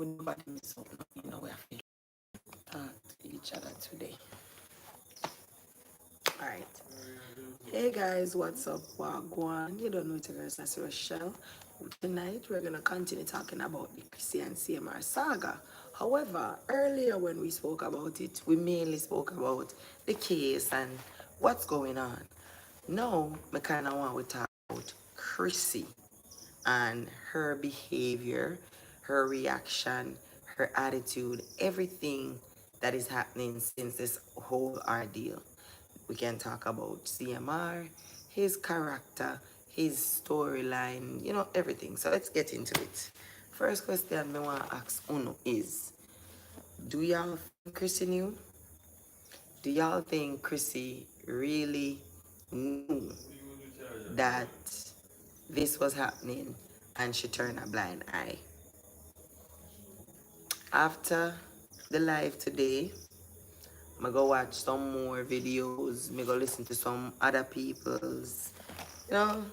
with nobody miss out. You know, we have to talk to each other today. Alright. Hey guys, what's up? Wagwan. You don't know it's a girl Sassyruchall. Tonight we're gonna continue talking about the CHRISSY and CMR saga. However, earlier when we spoke about it, we mainly spoke about the case and what's going on. Now, I kind of want to talk about CHRISSY and her behavior, her reaction, her attitude, everything that is happening since this whole ordeal. We can talk about CMR, his character, his storyline, you know, everything. So let's get into it. First question I want to ask Uno is, do y'all think CHRISSY knew? Do y'all think CHRISSY really knew that this was happening and she turned a blind eye? After the live today, I go watch some more videos, I go listen to some other people's, you know,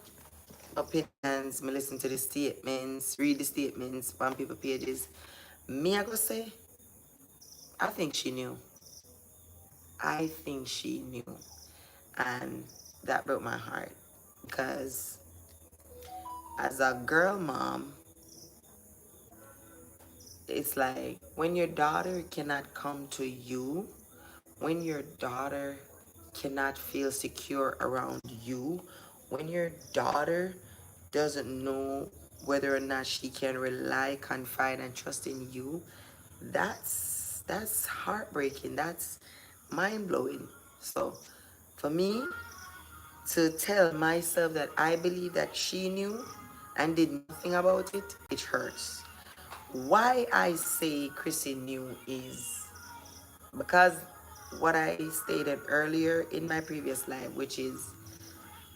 opinions, I listen to the statements, read the statements on people pages. Me, I go say, I think she knew. I think she knew. And that broke my heart because as a girl mom, it's like when your daughter cannot come to you, when your daughter cannot feel secure around you, when your daughter doesn't know whether or not she can rely, confide, and trust in you, that's heartbreaking. That's mind blowing. So for me to tell myself that I believe that she knew and did nothing about it, it hurts. Why I say CHRISSY knew is because what I stated earlier in my previous live, which is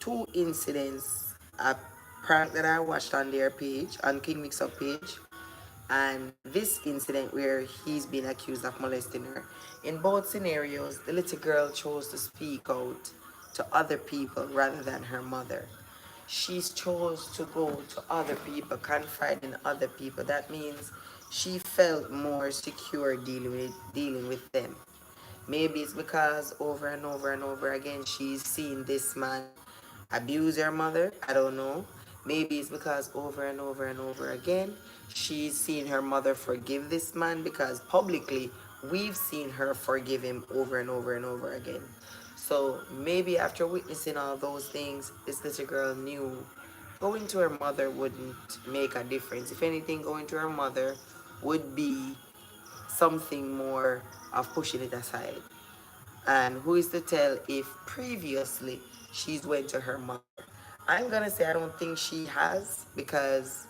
two incidents, a prank that I watched on their page, on King Mix Up page, and this incident where he's been accused of molesting her. In both scenarios, the little girl chose to speak out to other people rather than her mother. She chose to go to other people, confide in other people. That means she felt more secure dealing with them. Maybe it's because over and over and over again she's seen this man abuse her mother. I don't know. Maybe it's because over and over and over again she's seen her mother forgive this man, because publicly we've seen her forgive him over and over and over again. So maybe after witnessing all those things, this little girl knew going to her mother wouldn't make a difference. If anything, going to her mother would be something more of pushing it aside. And who is to tell if previously she's went to her mother? I'm gonna say I don't think she has, because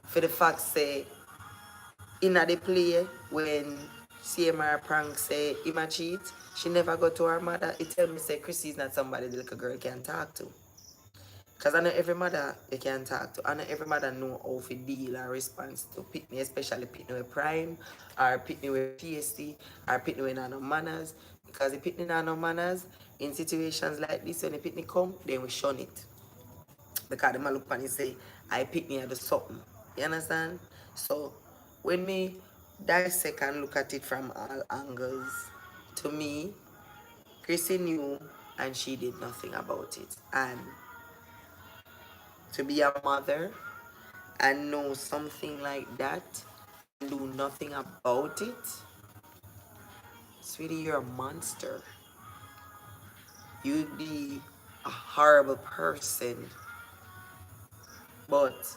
for the fact say in the play when CMR prank say him a cheat, she never go to her mother. It tell me say CHRISSY is not somebody the little girl can talk to. Because I know every mother you can talk to. I know every mother know how to deal or response to pitney, especially pitney with prime, or pitney with tasty, or pitney with no manners. Because the pitney no manners, in situations like this, when the pitney come, then we shun it. Because the man look and say, I pitney do something. You understand? So, when me dissect and look at it from all angles, to me, CHRISSY knew and she did nothing about it. And to be a mother and know something like that and do nothing about it, sweetie, you're a monster. You'd be a horrible person. But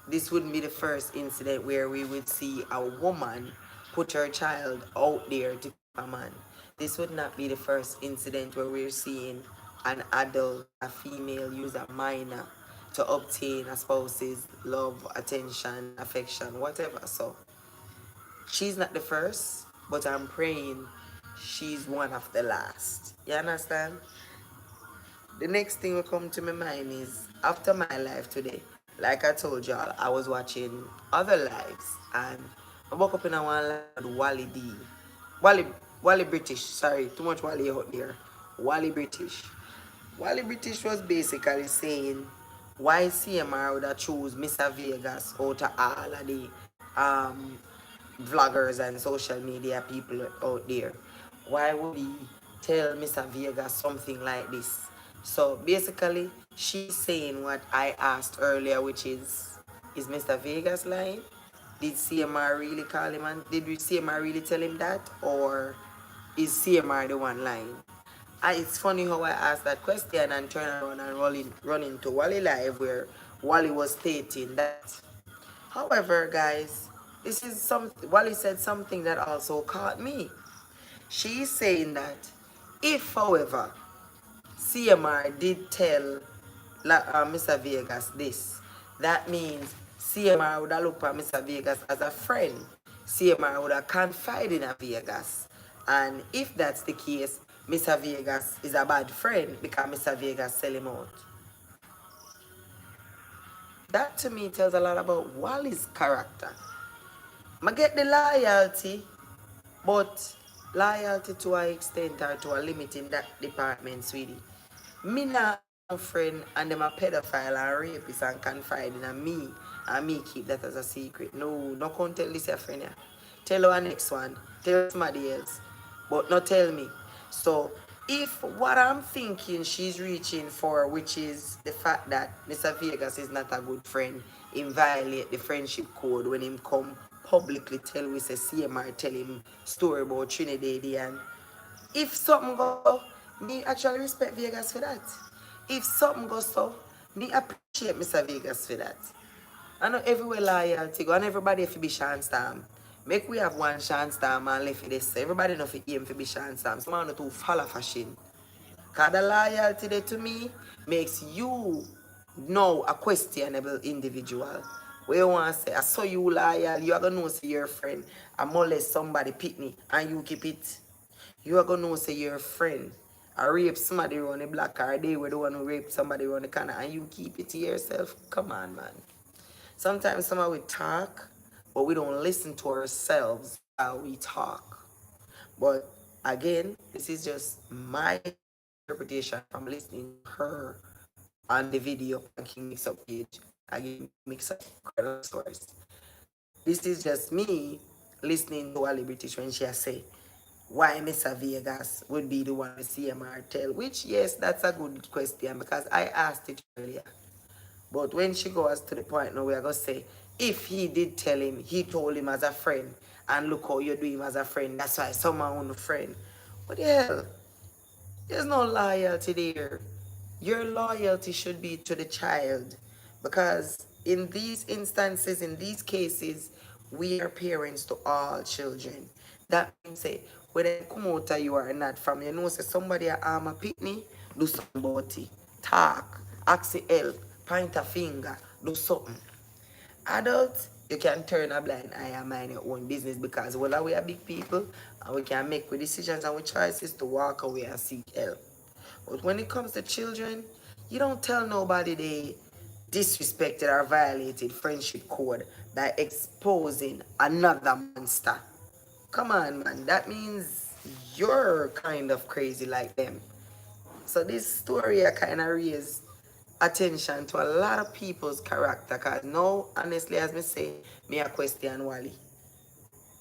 this wouldn't be the first incident where we would see a woman put her child out there to keep a man. This would not be the first incident where we're seeing an adult, a female, use a minor to obtain a spouse's love, attention, affection, whatever. So she's not the first, but I'm praying she's one of the last. You understand? The next thing will come to my mind is after my life today, like I told y'all, I was watching other lives and I woke up in a one live with Wally D. Wally Wally British, sorry, too much Wally out there. Wally British. Wally British was basically saying why CMR would have choose Mr. Vegas out of all of the um vloggers and social media people out there. Why would he tell Mr. Vega something like this? So basically, she's saying what I asked earlier, which is Mr. Vega's lying? Did CMR really call him and did CMR really tell him that? Or is CMR the one lying? It's funny how I asked that question and turn around and run into Wally live where Wally was stating that. However, guys, this is some Wally said something that also caught me. She's saying that if, however, CMR did tell Mr. Vegas this, that means CMR would have looked at Mr. Vegas as a friend. CMR would have confided in Vegas. And if that's the case, Mr. Vegas is a bad friend because Mr. Vegas sell him out. That to me tells a lot about Wally's character. I get the loyalty, but loyalty to an extent or to a limit in that department, sweetie. Me not have no friend and them a pedophile and rapist and confiding in me and me keep that as a secret. No, no can't tell this your friend. Yeah. Tell our next one. Tell somebody else. But not tell me. So if what I'm thinking she's reaching for, which is the fact that Mr. Vegas is not a good friend, him violate the friendship code when him come publicly tell we say CMR tell him story about Trinidadian. If something go, me actually respect Vegas for that. If something goes so, me appreciate Mr. Vegas for that. I know everywhere loyalty go and everybody if be Sean Storm. Make we have one Sean Storm and left for this. Everybody know for aim for be Sean Storm. Some man to follow fashion. Cause the loyalty there to me makes you now a questionable individual. Where you want to say, I saw you loyal, you are gonna know say your friend. I molest somebody pick me and you keep it. You are gonna know say your friend. I rape somebody around the block or they were the one who raped somebody around the corner and you keep it to yourself. Come on, man. Sometimes someone we talk, but we don't listen to ourselves while we talk. But again, this is just my interpretation from listening to her on the video on King Mix Up page. Again, Mix Up credit stories. This is just me listening to Wally British when she say why Mr. Vegas would be the one with CMR tell, which yes, that's a good question because I asked it earlier. But when she goes to the point now, we are going to say, if he did tell him, he told him as a friend, and look how you do him as a friend, that's why someone on a friend. What the hell? There's no loyalty there. Your loyalty should be to the child. Because in these instances, in these cases, we are parents to all children. That means say, whether they come out of you or not from you know say somebody a arm a pitney, do something about it. Talk, ask the help, point a finger, do something. Adults, you can turn a blind eye and mind your own business because well, we are big people and we can make with decisions and with choices to walk away and seek help. But when it comes to children, you don't tell nobody they disrespected or violated friendship code by exposing another monster. Come on, man. That means you're kind of crazy like them. So this story I kind of raised attention to a lot of people's character because now, honestly, as me say, me a question Wally.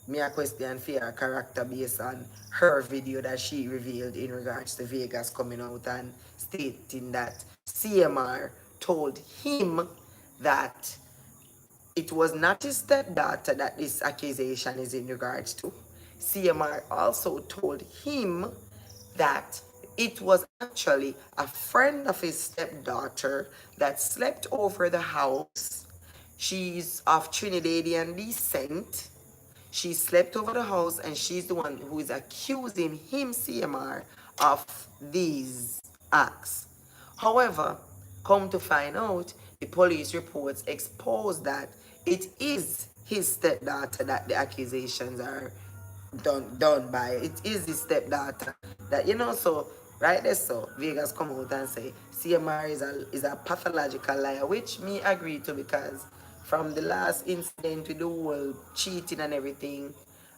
Me a question for her character based on her video that she revealed in regards to Vegas coming out and stating that CMR told him that it was not his stepdaughter that this accusation is in regards to. CMR also told him that it was actually a friend of his stepdaughter that slept over the house. She's of Trinidadian descent. She slept over the house and she's the one who is accusing him, CMR, of these acts. However, come to find out, the police reports expose that it is his stepdaughter that the accusations are done by. It is his stepdaughter that, so right there, so Vegas come out and say CMR is a pathological liar, which me agree to because from the last incident with the whole cheating and everything,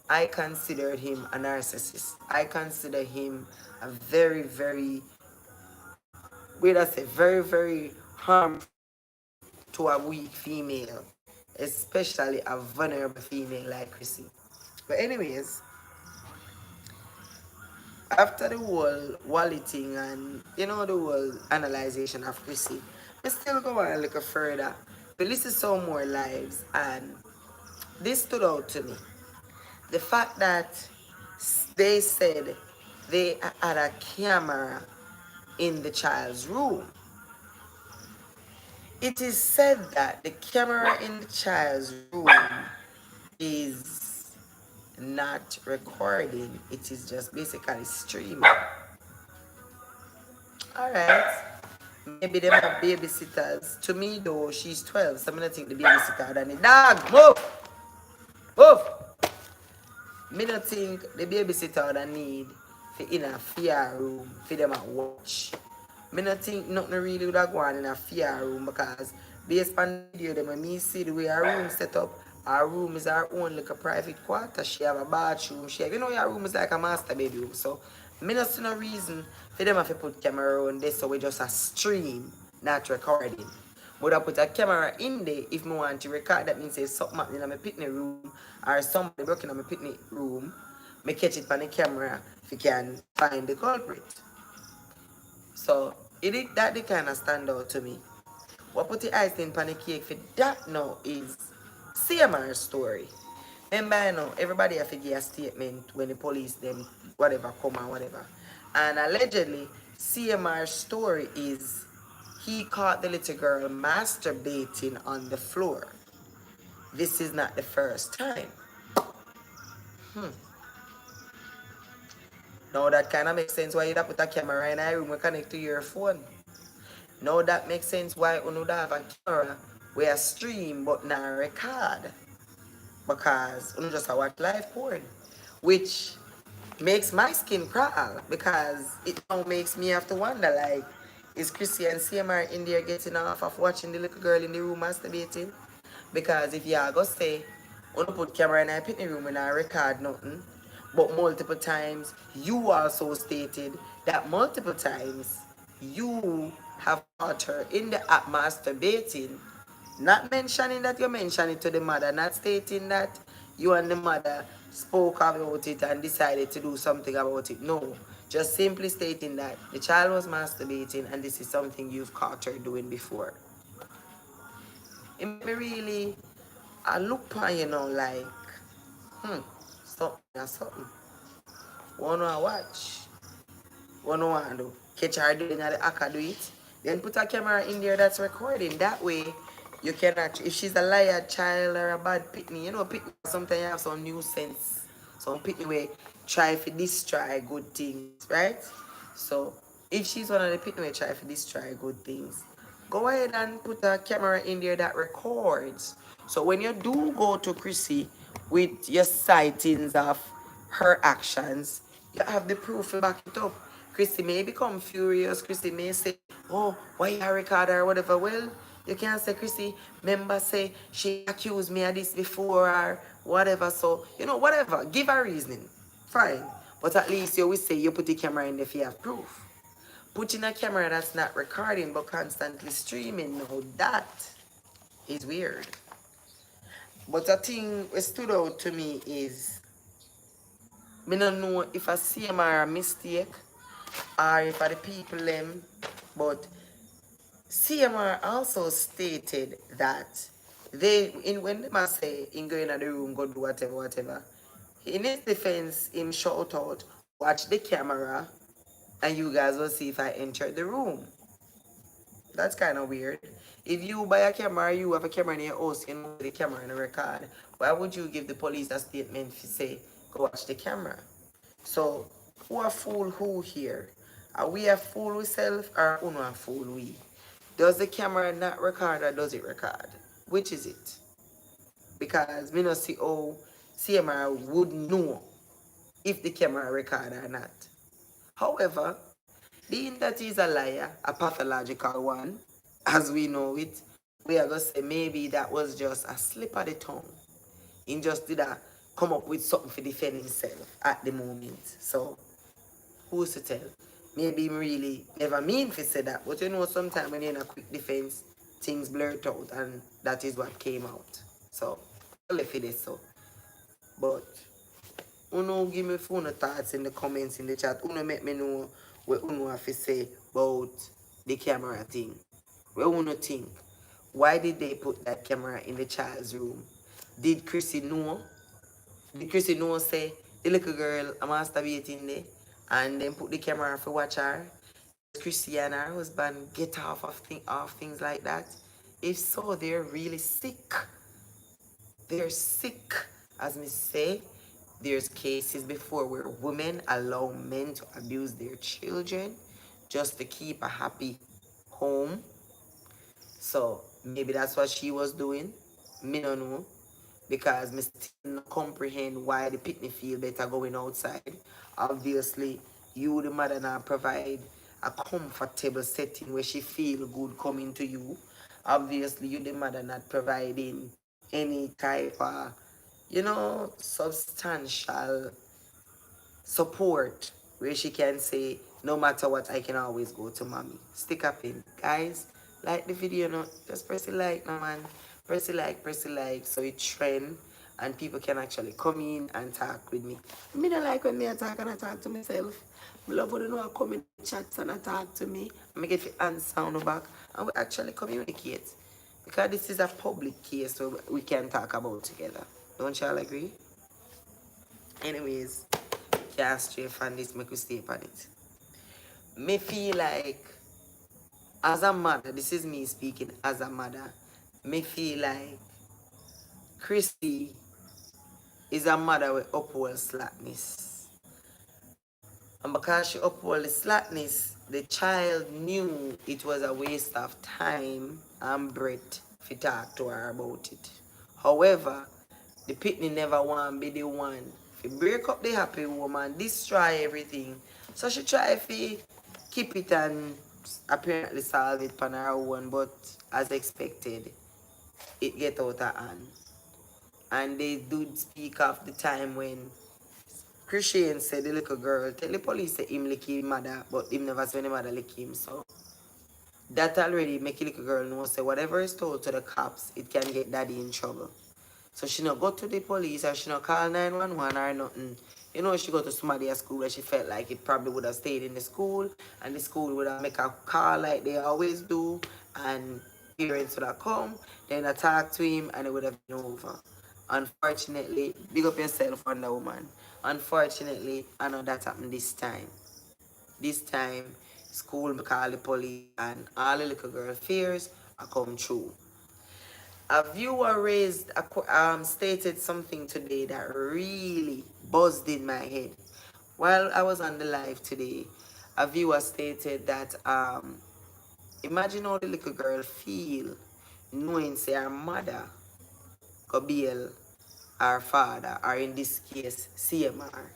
I considered him a narcissist. I consider him a very, very, wait, I say very, very harmful to a weak female, especially a vulnerable female like Chrissy. But anyways, after the whole Wally thing and the whole analyzation of CHRISSY, I still go on a little further. But this is some more lives, and this stood out to me. The fact that they said they had a camera in the child's room. It is said that the camera in the child's room is not recording, it is just basically streaming. Alright. Maybe they have babysitters. To me though, she's 12, so I'm gonna think the babysitter than the dog. Move! Move! Me not think the babysitter that need for in a fear room for them to watch. Me not think nothing really would have gone in a fear room because based on the video them when me see the way our room set up, our room is our own like a private quarter. She have a bathroom, she have your room is like a master bedroom. So me not see no reason for them to put camera on this so we just a stream, not recording. But I put a camera in there if me want to record. That means there's something happening in my picnic room or somebody working in my picnic room. Me catch it on the camera if you can find the culprit. So that they kind of stand out to me. What put the icing on the cake for that now is CMR story. Remember, everybody have to give a statement when the police them whatever come or whatever. And allegedly, CMR story is he caught the little girl masturbating on the floor. This is not the first time. Now that kind of makes sense why you have put a camera in a room and connect to your phone. Now that makes sense why you have a camera where a stream but not record. Because you just watch live porn. Which makes my skin crawl because it now makes me have to wonder like, is CHRISSY and CMR in there getting off of watching the little girl in the room masturbating? Because if you are going to say, you put camera in a picnic room and I record nothing, but multiple times you also stated that multiple times you have caught her in the act masturbating, not mentioning that you mentioned it to the mother, not stating that you and the mother spoke about it and decided to do something about it. No, just simply stating that the child was masturbating and this is something you've caught her doing before. It made me really, I look on like, something or something. Wanna watch? Wanna want to do? Catch her doing the acca do it? Then put a camera in there that's recording. That way, you can actually, if she's a liar child or a bad pitney, pitney sometimes you have some nuisance. Some pitney way try to destroy good things, right? So, if she's one of the pitney way try to destroy good things, go ahead and put a camera in there that records. So when you do go to CHRISSY with your sightings of her actions, you have the proof to back it up. CHRISSY may become furious. CHRISSY may say, oh, why you record her or whatever. Well, you can't say, CHRISSY, member say she accused me of this before or whatever. So, whatever. Give her reasoning. Fine. But at least you will say you put the camera in there if you have proof. Putting a camera that's not recording but constantly streaming, now that is weird. But a thing that stood out to me is, I don't know if a CMR a mistake or if a the people them, but CMR also stated that when they must say in going in the room, go do whatever. In his defense, him shout out, watch the camera, and you guys will see if I enter the room. That's kind of weird. If you buy a camera, you have a camera in your house, you know the camera in a record. Why would you give the police a statement to say, go watch the camera? So, who a fool who here? Are we a fool ourselves or who not a fool we? Does the camera not record or does it record? Which is it? Because me not see how CMR would know if the camera record or not. However, being that he's a liar, a pathological one, as we know it, we are going to say maybe that was just a slip of the tongue. He just did come up with something to defend himself at the moment. So, who's to tell? Maybe he really never mean to say that. But sometimes when you're in a quick defense, things blurt out and that is what came out. So, I'll let it so. But Uno give me phone thoughts in the comments in the chat. Uno make me know what Uno have to say about the camera thing. What Uno think? Why did they put that camera in the child's room? Did Chrissy know? Did Chrissy know say the little girl a masturbating there and then put the camera for watch her? Chrissy and her husband get off things like that? If so, they're really sick. They're sick. As me say, there's cases before where women allow men to abuse their children just to keep a happy home. So maybe that's what she was doing. Me no know. Because me still not comprehend why the pitney feel better going outside. Obviously, you the mother now provide a comfortable setting where she feel good coming to you. Obviously, you the mother not providing any type of, substantial support where she can say, no matter what, I can always go to mommy. Stick up in. Guys, like the video, no? Just press the like, no man. Press the like, so it trend and people can actually come in and talk with me. Me don't like when me attack and I talk to myself. I love when you know I come in the chats and I talk to me. I get the answer on the back and we actually communicate. Because this is a public case so we can talk about together. Don't y'all agree? Anyways, can't stray from this, make we stay on it. Me feel like, as a mother, this is me speaking as a mother, me feel like Chrissy is a mother with uphold slackness. And because she uphold the slackness, the child knew it was a waste of time and breath to talk to her about it. However, the pitney never want be the one to break up the happy woman, destroy everything. So she try to keep it and apparently solve it on her own, but as expected, it get out of hand. And they do speak of the time when Christian said the little girl tell the police that him lick his mother, but him never saw the mother lick him. So that already make the little girl know say whatever is told to the cops, it can get daddy in trouble. So she not go to the police or she not call 911 or nothing. She go to somebody at school where she felt like it probably would have stayed in the school and the school would have make a call like they always do and parents would have come, then I talk to him and it would have been over. Unfortunately, big up yourself, Wonder Woman. Unfortunately, I know that happened this time. This time, school call the police and all the little girl fears are come true. A viewer stated something today that really buzzed in my head. While I was on the live today, a viewer stated that imagine how the little girl feel knowing say her mother could bail her father, or in this case, CMR.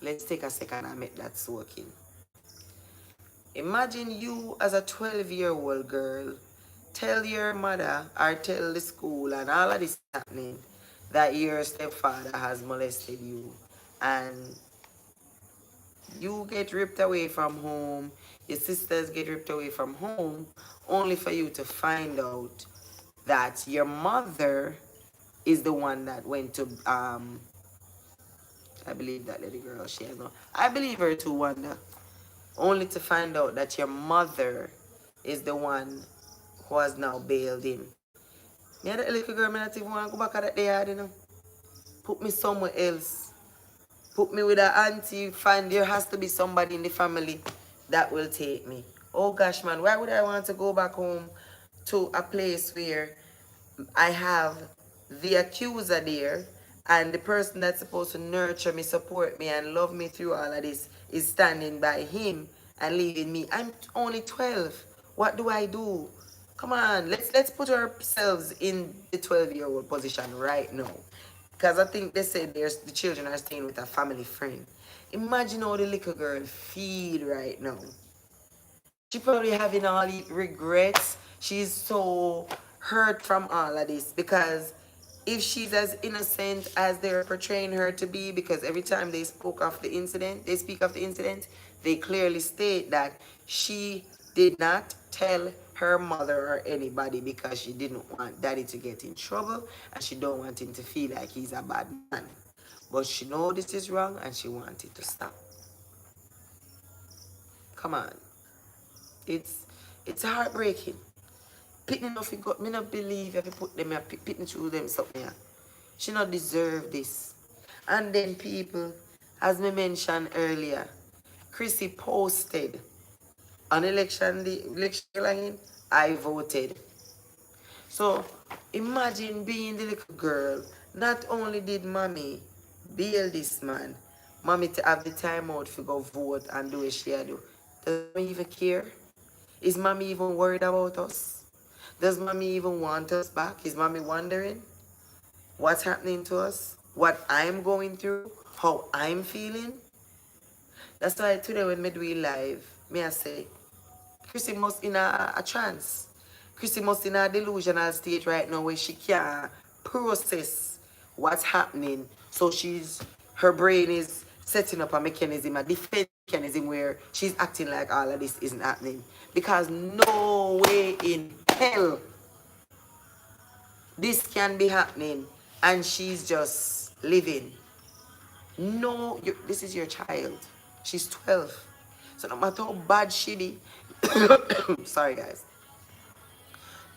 Let's take a second and make that soak in. Imagine you as a 12-year-old girl tell your mother or tell the school and all of this happening that your stepfather has molested you and you get ripped away from home, your sisters get ripped away from home, only for you to find out that your mother is the one that went to I believe that lady girl she has no I believe her too, Wanda. Only to find out that your mother is the one who has now bailed him. Me and that little girl, me not even want to go back at that yard, Put me somewhere else. Put me with an auntie, find there has to be somebody in the family that will take me. Oh gosh, man, why would I want to go back home to a place where I have the accuser there and the person that's supposed to nurture me, support me, and love me through all of this is standing by him and leaving me. I'm only 12. What do I do? Come on, let's put ourselves in the 12-year-old position right now. Because I think they said the children are staying with a family friend. Imagine how the little girl feel right now. She probably having all the regrets. She's so hurt from all of this because if she's as innocent as they're portraying her to be, because every time they speak of the incident, they clearly state that she did not tell her mother or anybody because she didn't want daddy to get in trouble and she don't want him to feel like he's a bad man. But she know this is wrong and she wanted to stop. Come on. It's it's heartbreaking. Pitney no fi got me not believe if you put them here, Pitney through them something here. She not deserve this. And then people, as me mentioned earlier, Chrissy posted on election line, I voted. So imagine being the little girl. Not only did mommy bail this man, mommy to have the time out to go vote and do what she do. Does mommy even care? Is mommy even worried about us? Does mommy even want us back? Is mommy wondering what's happening to us? What I'm going through? How I'm feeling? That's why today when me do it live, me I say, Chrissy must in a trance. Chrissy must in a delusional state right now where she can't process what's happening. So her brain is setting up a mechanism, a defense mechanism where she's acting like all of this isn't happening. Because no way in hell this can be happening and she's just living. No, this is your child. She's 12. So no matter how bad she be, sorry guys,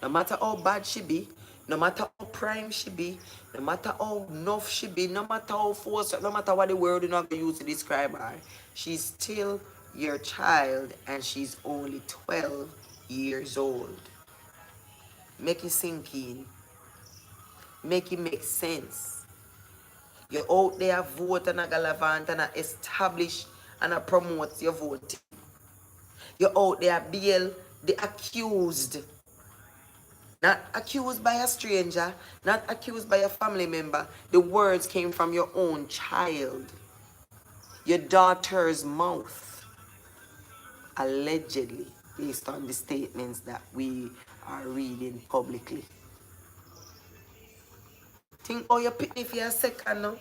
no matter how bad she be, no matter how prime she be, no matter how enough she be, no matter how force, no matter what the word you're not going to use to describe her, she's still your child and she's only 12 years old. Make it sink in. Make it make sense. You're out there vote and a galavant and a establish and a promote your vote. You're out there bail the accused. Not accused by a stranger, not accused by a family member. The words came from your own child. Your daughter's mouth. Allegedly, based on the statements that we are reading publicly. Think how you pick me for a second now.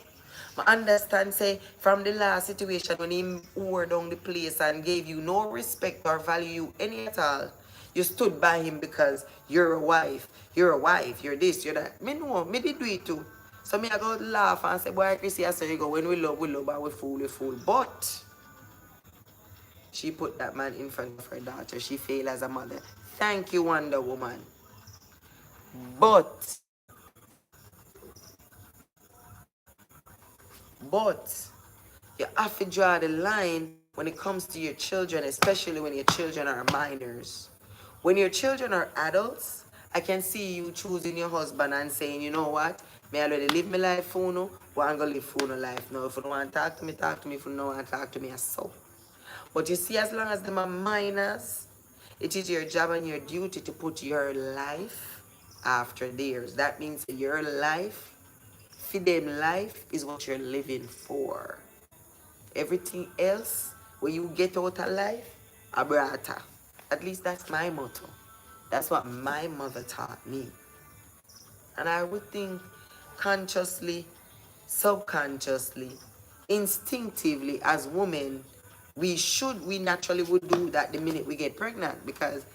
I understand, say, from the last situation when he wore down the place and gave you no respect or value any at all. You stood by him because you're a wife, you're this, you're that. Me know, me did do it too. So me I go laugh and say, boy, Chrissy, I say you go, when we love, and we fool. But she put that man in front of her daughter. She failed as a mother. Thank you, Wonder Woman. But you have to draw the line when it comes to your children, especially when your children are minors. When your children are adults, I can see you choosing your husband and saying, you know what? Me already live my life for you, but I'm going to live for no life now. If you don't want to talk to me, talk to me. If you don't want to talk to me, so. But you see, as long as them are minors, it is your job and your duty to put your life after theirs. That means your life, for them life, is what you're living for. Everything else, when you get out of life, abrata. At least that's my motto. That's what my mother taught me. And I would think consciously, subconsciously, instinctively as women, we naturally would do that the minute we get pregnant. Because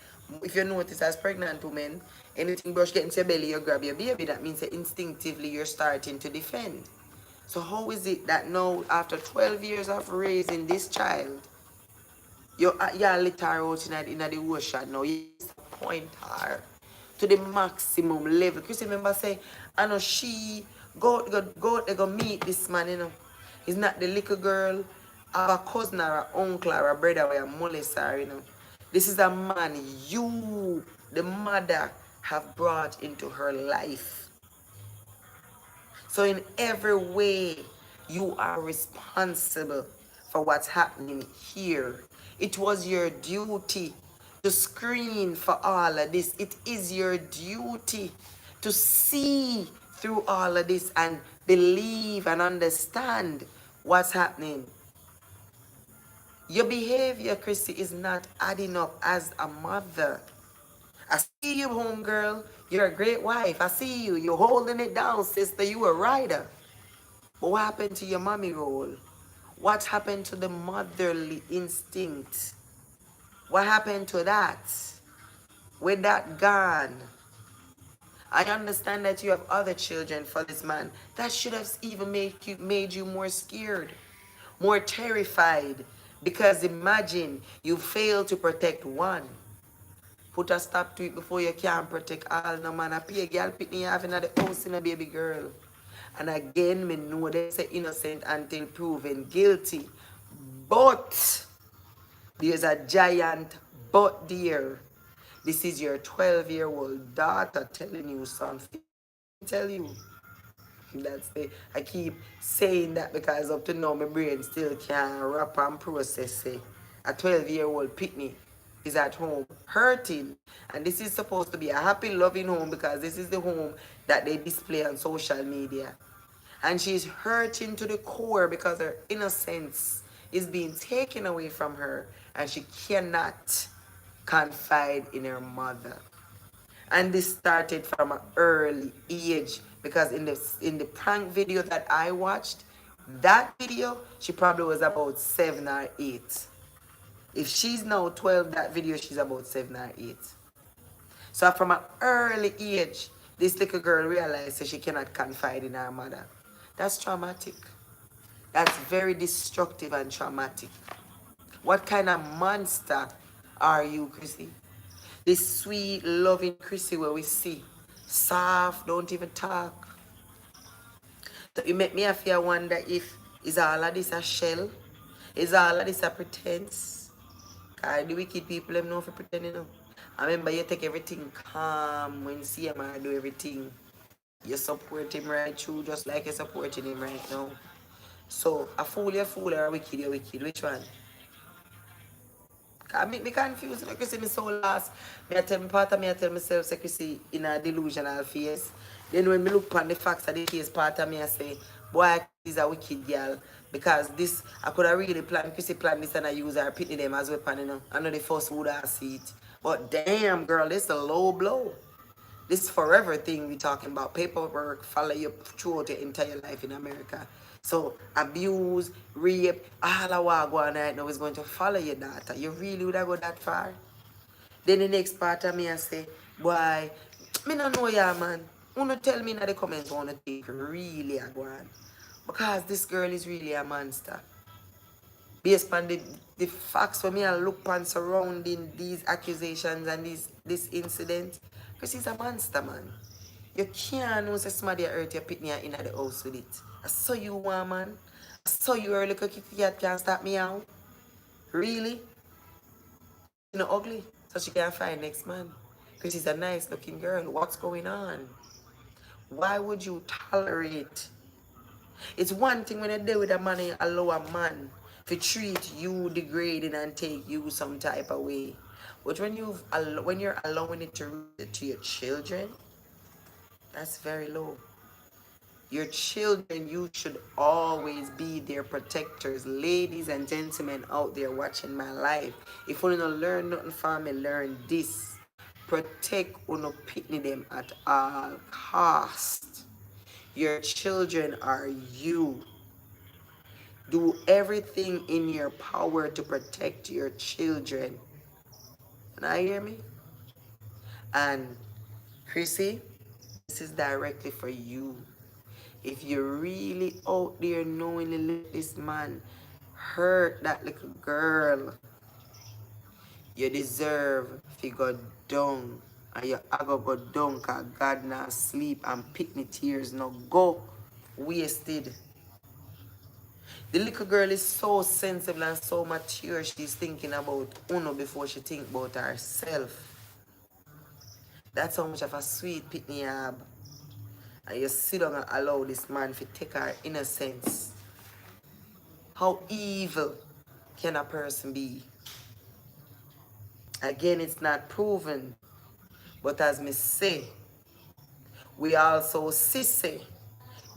if you notice as pregnant women, anything brush get into your belly, you grab your baby, that means that instinctively you're starting to defend. So how is it that now, after 12 years of raising this child, you're let her out in the ocean now, you point her to the maximum level. Because remember say, I know she they go meet this man, you know. He's not the little girl, have a cousin or an uncle or a brother or a molest her, you know. This is a man you, the mother, have brought into her life. So in every way, you are responsible for what's happening here. It was your duty to screen for all of this. It is your duty to see through all of this and believe and understand what's happening. Your behavior, Chrissy, is not adding up as a mother. I see you, homegirl. You're a great wife. I see you. You're holding it down, sister. You a rider. But what happened to your mommy role? What happened to the motherly instinct? What happened to that? With that gone? I understand that you have other children for this man. That should have even made you more scared, more terrified. Because imagine you fail to protect one. Put a stop to it before you can protect all. No man, I pay a girl pick me having at the house in a baby girl. And again, me know they say innocent until proven guilty. But there's a giant but there. This is your 12-year-old daughter telling you something. Let me tell you. That's the I keep saying that because up to now my brain still can't wrap and process it. A 12-year-old picnic is at home hurting. And this is supposed to be a happy, loving home because this is the home that they display on social media. And she's hurting to the core because her innocence is being taken away from her and she cannot confide in her mother. And this started from an early age because in the prank video that I watched, that video she probably was about 7 or 8. If she's now 12, that video she's about 7 or 8. So from an early age, this little girl realized that she cannot confide in her mother. That's traumatic. That's very destructive and traumatic. What kind of monster are you, Chrissy? This sweet, loving Chrissy where we see. Soft, don't even talk. So it make me a fear wonder if is all of this a shell? Is all of this a pretense? Cause the wicked people them know for pretend, you know. I remember you take everything calm when CMR do everything. You support him right through just like you're supporting him right now. So a fool you fool or a wicked you wicked. Which one? I make me confused. Like you see me so lost. Me I tell me part of me I tell myself say see in a delusional phase. Then when me look on the facts of the case, part of me I say, boy, this is a wicked girl. Because this I could have really planned Chrissy plan this and I use her pitney them as weapon, you know. I know the first would have see it. But damn girl, this is a low blow. This forever thing we talking about. Paperwork follow you throughout your entire life in America. So abuse, rape, all of what going on right now is going to follow your daughter. You really would have go that far? Then the next part of me I say, boy, me don't know ya man. Wanna tell me in the comments wanna think really a go on. Because this girl is really a monster. Based on the facts for me I look on surrounding these accusations and this incident, because he's a monster, man. You can't know say somebody hurt your pitney in the house with it. I saw you one man. I saw you early kitty cat can't stop me out. Really? You know ugly. So she can't find next man. Because she's a nice looking girl. What's going on? Why would you tolerate? It's one thing when you deal with a man and you allow a man to treat you degrading and take you some type of way. But when you're allowing it to your children, that's very low. Your children, you should always be their protectors. Ladies and gentlemen out there watching my life, if you don't learn nothing from me, learn this. Protect uno pitney them at all cost. Your children are you. Do everything in your power to protect your children. Now you hear me? And Chrissy, this is directly for you. If you're really out there knowingly let this man hurt that little girl, you deserve to go down. And you are going to go down because God not sleep and pitney tears no go wasted. The little girl is so sensible and so mature. She's thinking about Uno before she think about herself. That's how much of a sweet pitney you have. And you sit down and allow this man to take her innocence. How evil can a person be? Again, it's not proven. But as me say, we also say,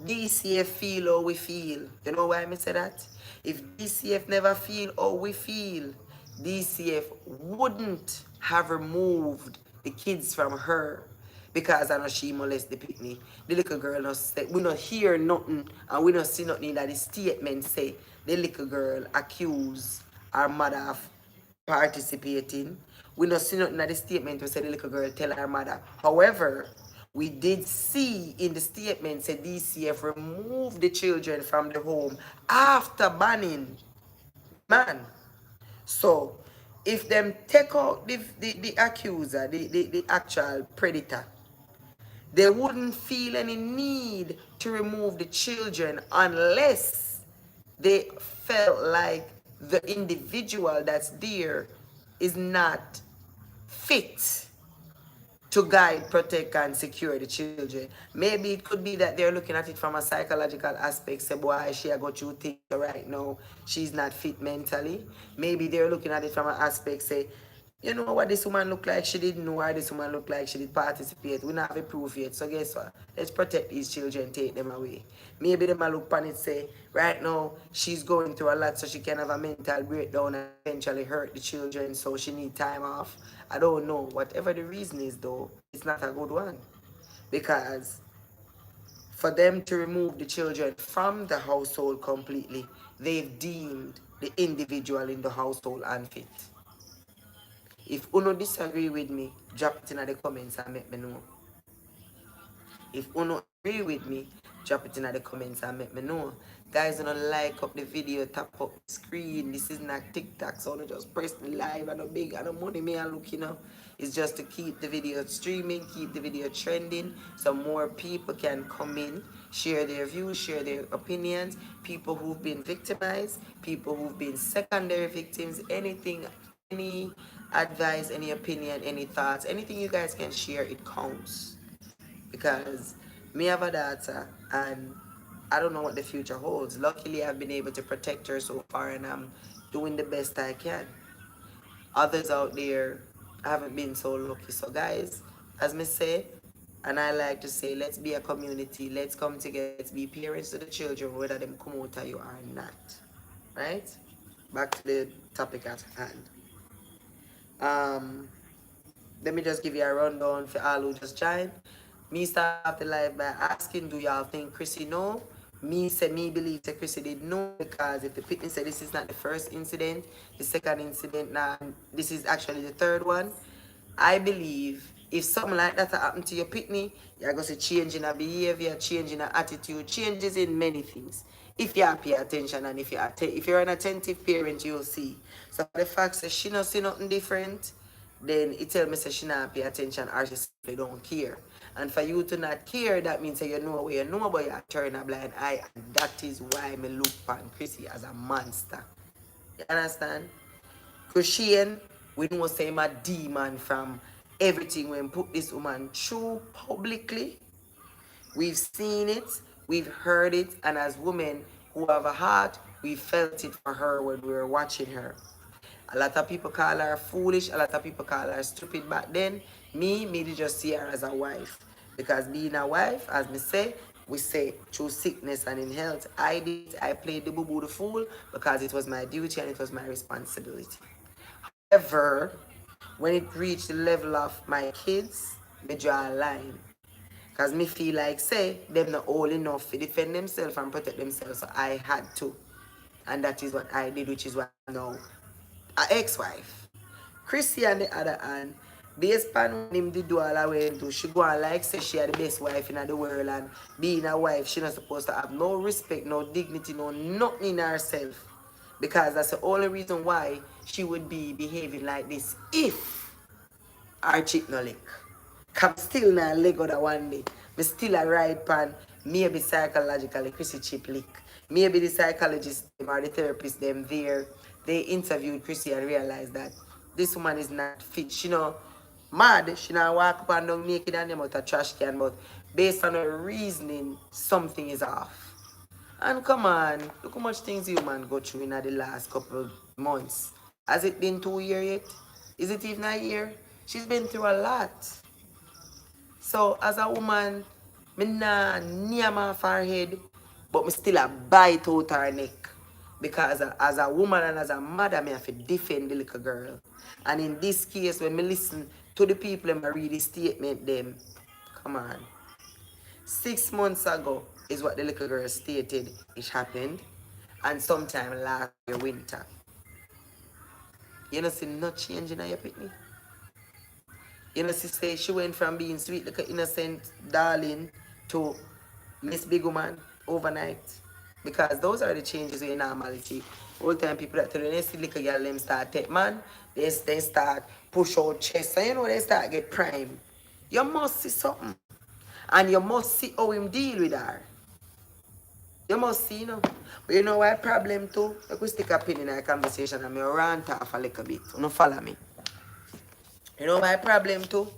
DCF feel how we feel. You know why I say that? If DCF never feel how we feel, DCF wouldn't have removed the kids from her because I know she molest the pitney. The little girl not say, we not hear nothing and we not see nothing that the statement say the little girl accuse her mother of participating. We not see nothing that the statement we say the little girl tell her mother. However, We did see in the statement said DCF removed the children from the home after banning the man. So if them take out the accuser, the actual predator, they wouldn't feel any need to remove the children unless they felt like the individual that's there is not fit to guide, protect, and secure the children. Maybe it could be that they're looking at it from a psychological aspect. Say, boy, she a go through things right now. She's not fit mentally. Maybe they're looking at it from an aspect. Say, you know what this woman look like? She didn't know, or this woman look like she did participate. We don't have a proof yet. So guess what? Let's protect these children, take them away. Maybe they might look on it, say, right now she's going through a lot, so she can have a mental breakdown and eventually hurt the children, so she need time off. I don't know. Whatever the reason is, though, it's not a good one. Because for them to remove the children from the household completely, they've deemed the individual in the household unfit. If uno disagree with me, drop it in the comments and make me know. If you don't agree with me, drop it in the comments and let me know. Guys, don't like up the video, tap up the screen. This is not TikTok, so don't just press the live and the big and the money me I look, you know. It's just to keep the video streaming, keep the video trending, so more people can come in, share their views, share their opinions. People who've been victimized, people who've been secondary victims, anything, any advice, any opinion, any thoughts, anything you guys can share, it counts. Because me have a daughter and I don't know what the future holds. Luckily, I've been able to protect her so far and I'm doing the best I can. Others out there haven't been so lucky. So guys, as me say, and I like to say, let's be a community. Let's come together. Let's be parents to the children, whether them come out of you or not. Right? Back to the topic at hand. Um, Let me just give you a rundown for all who just joined. Me start off the live by asking, do y'all think Chrissy know? Me believe that Chrissy did know, because if the pitney said this is not the first incident, the second incident now, this is actually the third one. I believe if something like that happen to your pitney, you're going to change in a behavior, change in a attitude, changes in many things. If you pay attention and if you're an attentive parent, you'll see. So the fact that she not see nothing different, then it tell me say she not pay attention or she simply don't care. And for you to not care, that means that you know what you know, but you turn a blind eye, and that is why me look upon Chrissy as a monster. You understand? Christian, we know say him a demon from everything when put this woman through publicly. We've seen it, we've heard it, and as women who have a heart, we felt it for her when we were watching her. A lot of people call her foolish, a lot of people call her stupid back then. Me did just see her as a wife. Because being a wife, as me say, we say through sickness and in health. I played the boo-boo the fool because it was my duty and it was my responsibility. However, when it reached the level of my kids, me draw a line. Because me feel like, say, them not old enough to defend themselves and protect themselves, so I had to. And that is what I did, which is why I'm now an ex-wife. Chrissy on the other hand, based on when him did do all I went to, she go on like say she had the best wife in the world, and being a wife, she not supposed to have no respect, no dignity, no nothing in herself. Because that's the only reason why she would be behaving like this if our chip no lick. Come still now leg out one day. Me still a ride pan, maybe psychologically Chrissy chip lick. Maybe the psychologist or the therapist them there, they interviewed Chrissy and realized that this woman is not fit. She know mad, she not walk up and down naked and them out a trash can, but based on her reasoning, something is off. And come on, look how much things you man go through in the last couple of months. Has it been 2 years yet? Is it even a year? She's been through a lot. So as a woman, me nah near my forehead, but me still a bite out her neck. Because as a woman and as a mother, me have to defend the little girl. And in this case, when me listen to the people and I read the statement them, come on. 6 months ago is what the little girl stated it happened. And sometime last year winter. You know see no change in your pitney? You know, she say she went from being sweet like an innocent darling to Miss Big Woman overnight. Because those are the changes in normality. Old time people that tell you they see little girl them start take man, they start push out chest. So you know they start get prime. You must see something. And you must see how him deal with her. You must see, you know. But you know why problem too? I could stick a pin in our conversation and me rant off a little bit. You know, follow me. You know my problem too?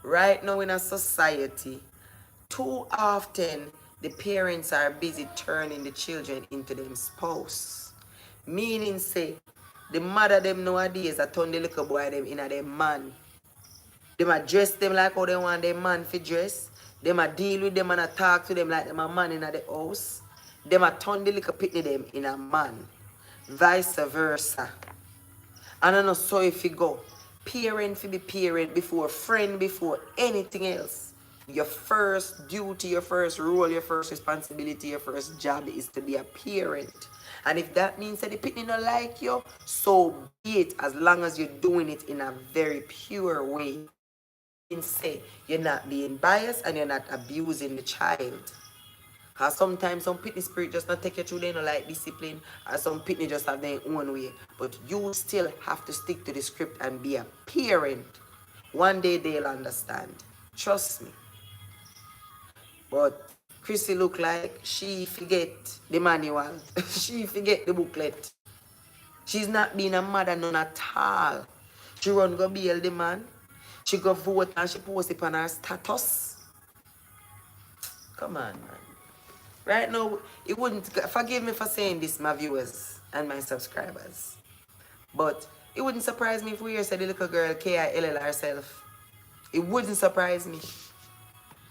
Right now in a society, too often the parents are busy turning the children into them spouse. Meaning say, the mother them nowadays a turn the little boy them in a them man. Them a dress them like how they want their man to dress. Them a deal with them and a talk to them like them a man in a the house. Them a turn the little pitney them in a man. Vice versa. And I know so if you go. Parent for be parent before friend, before anything else. Your first duty, your first role, your first responsibility, your first job is to be a parent. And if that means that the pitney don't like you, so be it, as long as you're doing it in a very pure way. Say you're not being biased and you're not abusing the child. Because sometimes some pitney spirit just not take you through, they don't like discipline, or some pitney just have their own way. But you still have to stick to the script and be a parent. One day they'll understand. Trust me. But Chrissy look like she forget the manual. She forget the booklet. She's not being a mother none at all. She run go bail the man. She go vote and she post it on her status. Come on, man. Right now, it wouldn't, forgive me for saying this, my viewers and my subscribers, but it wouldn't surprise me if we hear say the little girl KILL herself. It wouldn't surprise me.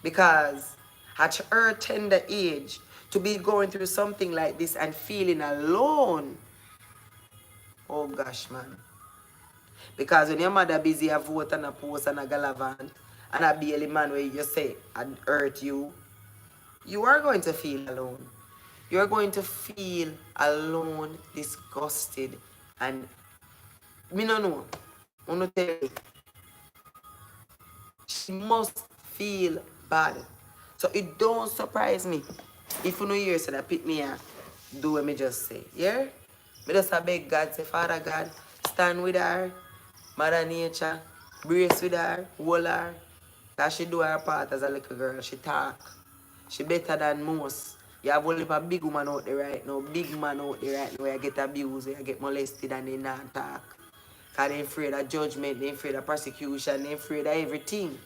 Because at her tender age, to be going through something like this and feeling alone, oh gosh, man. Because when your mother busy a vote and a post and a galavant, and a baily man where you say, I'd hurt you, you are going to feel alone. You're going to feel alone, disgusted, and me no know. I want to tell you, she must feel bad. So it don't surprise me if you know hear so that pick me up, do what me just say. Yeah? Me just a beg God, say, Father God, stand with her, Mother Nature, brace with her, hold her. That she do her part as a little girl. She talk. She better than most. You have only a big woman out there right now, big man out there right now where you get abused, where you get molested and they not talk. Because they're afraid of judgment, they're afraid of persecution, they're afraid of everything.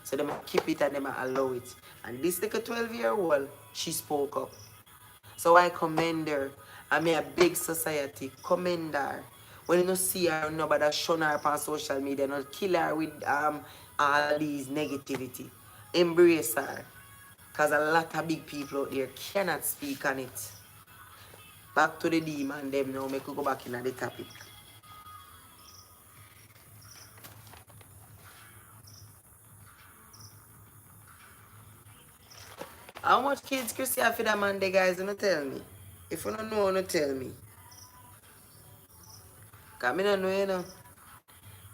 So they might keep it and they might allow it. And this like a 12-year-old, she spoke up. So I commend her. I mean a big society, commend her. When you don't see her, nobody shun her on social media, not kill her with all these negativity. Embrace her. Because a lot of big people out there cannot speak on it. Back to the demon them now, make we go back in the topic. How much kids Chrissy have for that man, the guys, you don't tell me. If you don't know, you don't tell me. Because I don't know, you know.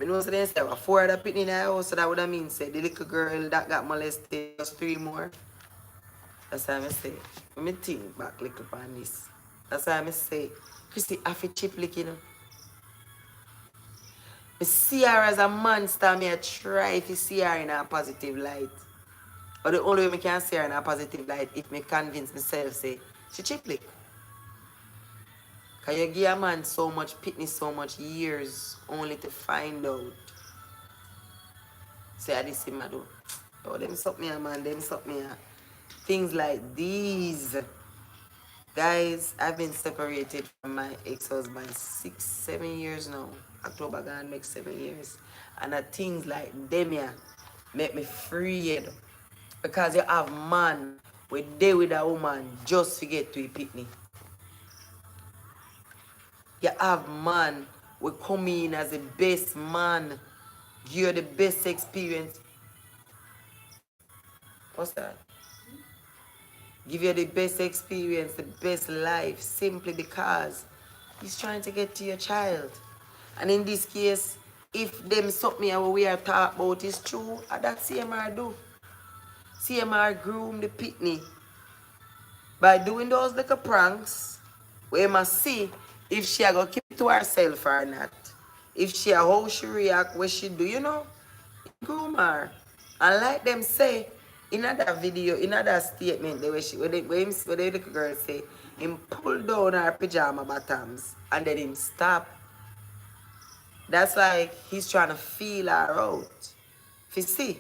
I know so they say, 4 of the pitney in the house, so that would mean, say, the little girl that got molested, just 3 more. That's how I say. Let me think back little upon this. That's how I say, Chrissy, have a chip lick, you know. I see her as a monster, I try to see her in a positive light. But the only way I can see her in a positive light if I convince myself, say, she chip lick. Because you give a man so much pitney, so much years, only to find out. Say, I this him, I do. Oh, them suck me, man, them suck me. Things like these. Guys, I've been separated from my ex-husband 6, 7 years now. October gone make 7 years. And things like them here make me afraid. Because you have man with day with a woman just forget to pick me. You have man we come in as the best man. Give you the best experience. What's that? Give you the best experience, the best life, simply because he's trying to get to your child. And in this case, if them something what we are talking about is true, that CMR do. CMR groom the pitney by doing those little pranks. We must see if she a go keep it to herself or not. If she a how she react, what she do, groom her. And like them say, in that video, in that statement, where the little girl say, him pull down her pajama bottoms and then him stop. That's like he's trying to feel her out. If you see.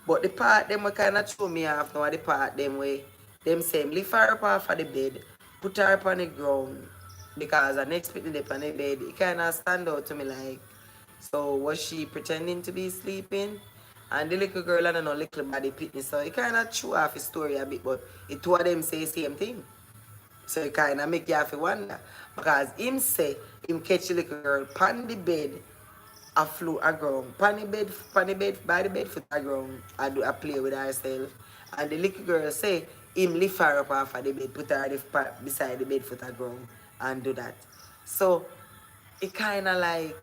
But the part them we kind of throw me off now, the part them way, them say, lift her up off of the bed, put her up on the ground, because the next pitney up on the bed, it kind of stand out to me like, so was she pretending to be sleeping? And the little girl and no little body pitney, so it kind of threw off his story a bit, but it two of them say the same thing. So it kind of make you have to wonder. Because him say, him catch the little girl on the bed, I flew a ground. Pan the bed, by the bed foot a ground. I play with herself. And the little girl say, him lift her up off of the bed, put her beside the bed foot a ground and do that. So it kinda like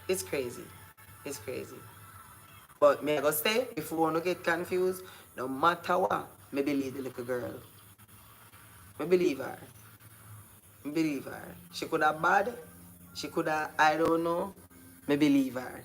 it's crazy. It's crazy. But me I go say, if you wanna get confused, no matter what, me believe the little girl. Me believe her. Me believe her. She could have bad. She could have, I don't know. Me believe her.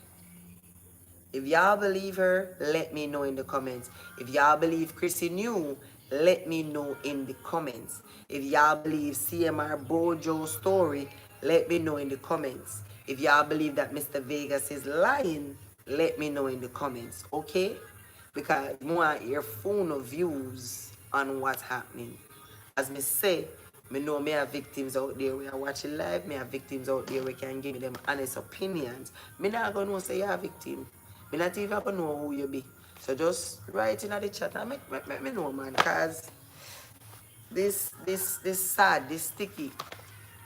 If y'all believe her, let me know in the comments. If y'all believe Chrissy knew, let me know in the comments. If y'all believe CMR Bojo's story, let me know in the comments. If y'all believe that Mr. Vegas is lying, let me know in the comments, okay? Because I want your phone views on what's happening. As me say, me know me have victims out there we are watching live, me have victims out there we can give me them honest opinions. Me not gonna know say you're a victim. Me not even gonna know who you be. So just write in the chat and make me know, man, cause this sad, this sticky.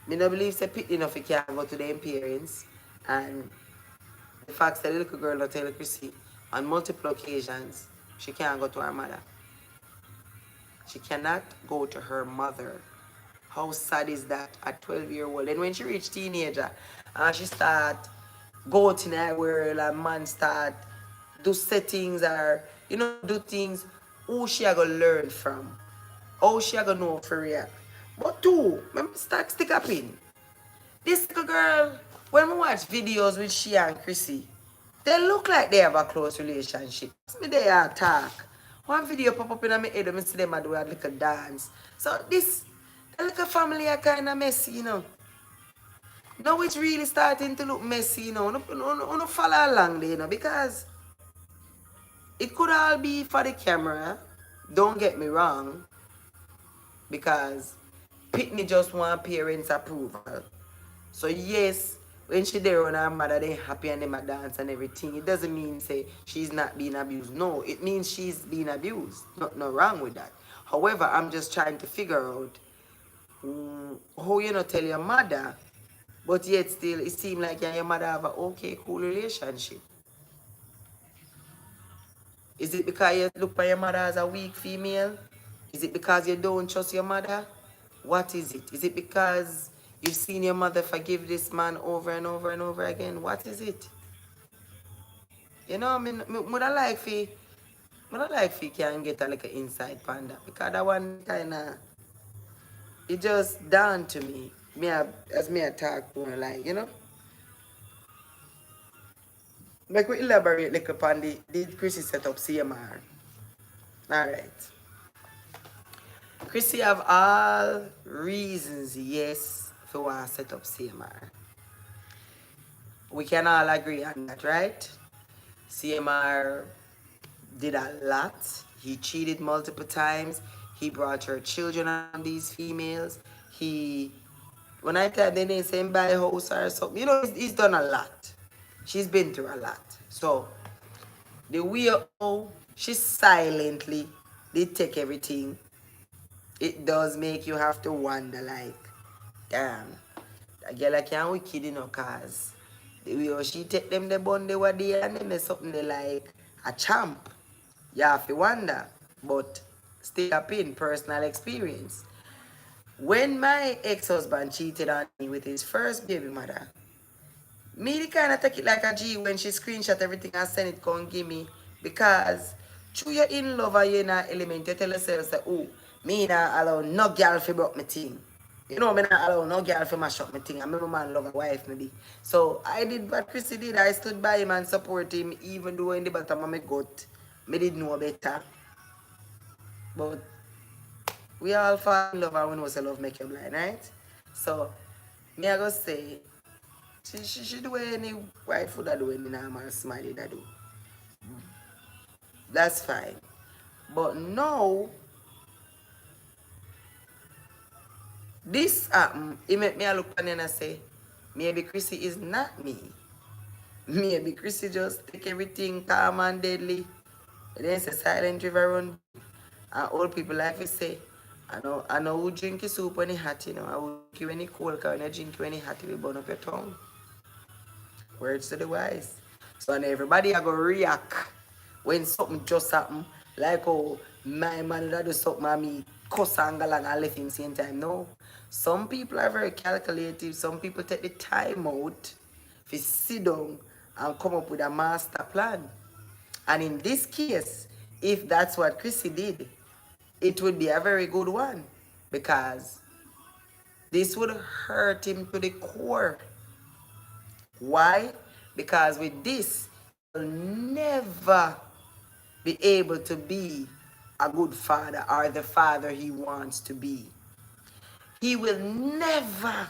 Me no believe say pit enough you can go to the parents, and the fact that the little girl not tell Chrissy on multiple occasions she can't go to her mother. She cannot go to her mother. How sad is that at 12-year-old? And when she reach teenager, and she start go to the world and man start do settings or, do things, who she a gonna learn from? How she a gonna know for react? But two, remember start stick up in. This little girl, when we watch videos with she and Chrissy, they look like they have a close relationship. Me they are talk. One video pop up in my head and I see them do a little dance. So the little family are kind of messy. Now it's really starting to look messy, No follow along there, because it could all be for the camera. Don't get me wrong. Because Pitney just want parents' approval. So yes, when she there on her mother, they happy and them a dance and everything. It doesn't mean say she's not being abused. No, it means she's being abused. No wrong with that. However, I'm just trying to figure out how you not tell your mother, but yet still it seems like you and your mother have a okay, cool relationship. Is it because you look at your mother as a weak female? Is it because you don't trust your mother? What is it? Is it because you've seen your mother forgive this man over and over and over again? What is it? I mean, I like if you can get a like an inside panda, because that one kind of, it just dawned to me. As me I talk more like. Like we elaborate like upon did Chrissy set up CMR? Alright. Chrissy have all reasons, yes, for want to set up CMR. We can all agree on that, right? CMR did a lot. He cheated multiple times. He brought her children on these females. When I tell them they say buy a house or something, he's done a lot. She's been through a lot. So the way she silently did take everything, it does make you have to wonder, like, damn, that girl can't wicked, cause the way she take them the bun they were there and then there's something they like a champ. You have to wonder. But still up in personal experience. When my ex-husband cheated on me with his first baby mother, Me the kind of take it like a G when she screenshot everything and send it come give me. Because through your in love and you're in an element, you tell yourself say, oh, me not allow no girl fi broke my thing. You know, me not allow no girl fi mash up my thing. And my man love a wife maybe. So I did what Chrissy did. I stood by him and support him even though in the bottom of my gut. Me did know better. But we all fall in love and we know say love make you blind, right? So me I go say she do any wife would do any normal smiley that do. That's fine. But no, this it make me a look on and I say, maybe Chrissy is not me. Maybe Chrissy just take everything calm and deadly. And then say silent river run. And old people like we say, I know who drink your soup when it hot, you know. I will drink you when it cold, because when you drink you when it hot, you will burn up your tongue. Words to the wise. So and everybody I go react when something just happen. Like oh my man that do something and me cuss and galang and left him same time. No. Some people are very calculative. Some people take the time out to sit down and come up with a master plan. And in this case, if that's what Chrissy did, it would be a very good one. Because this would hurt him to the core. Why? Because with this, he'll never be able to be a good father or the father he wants to be. He will never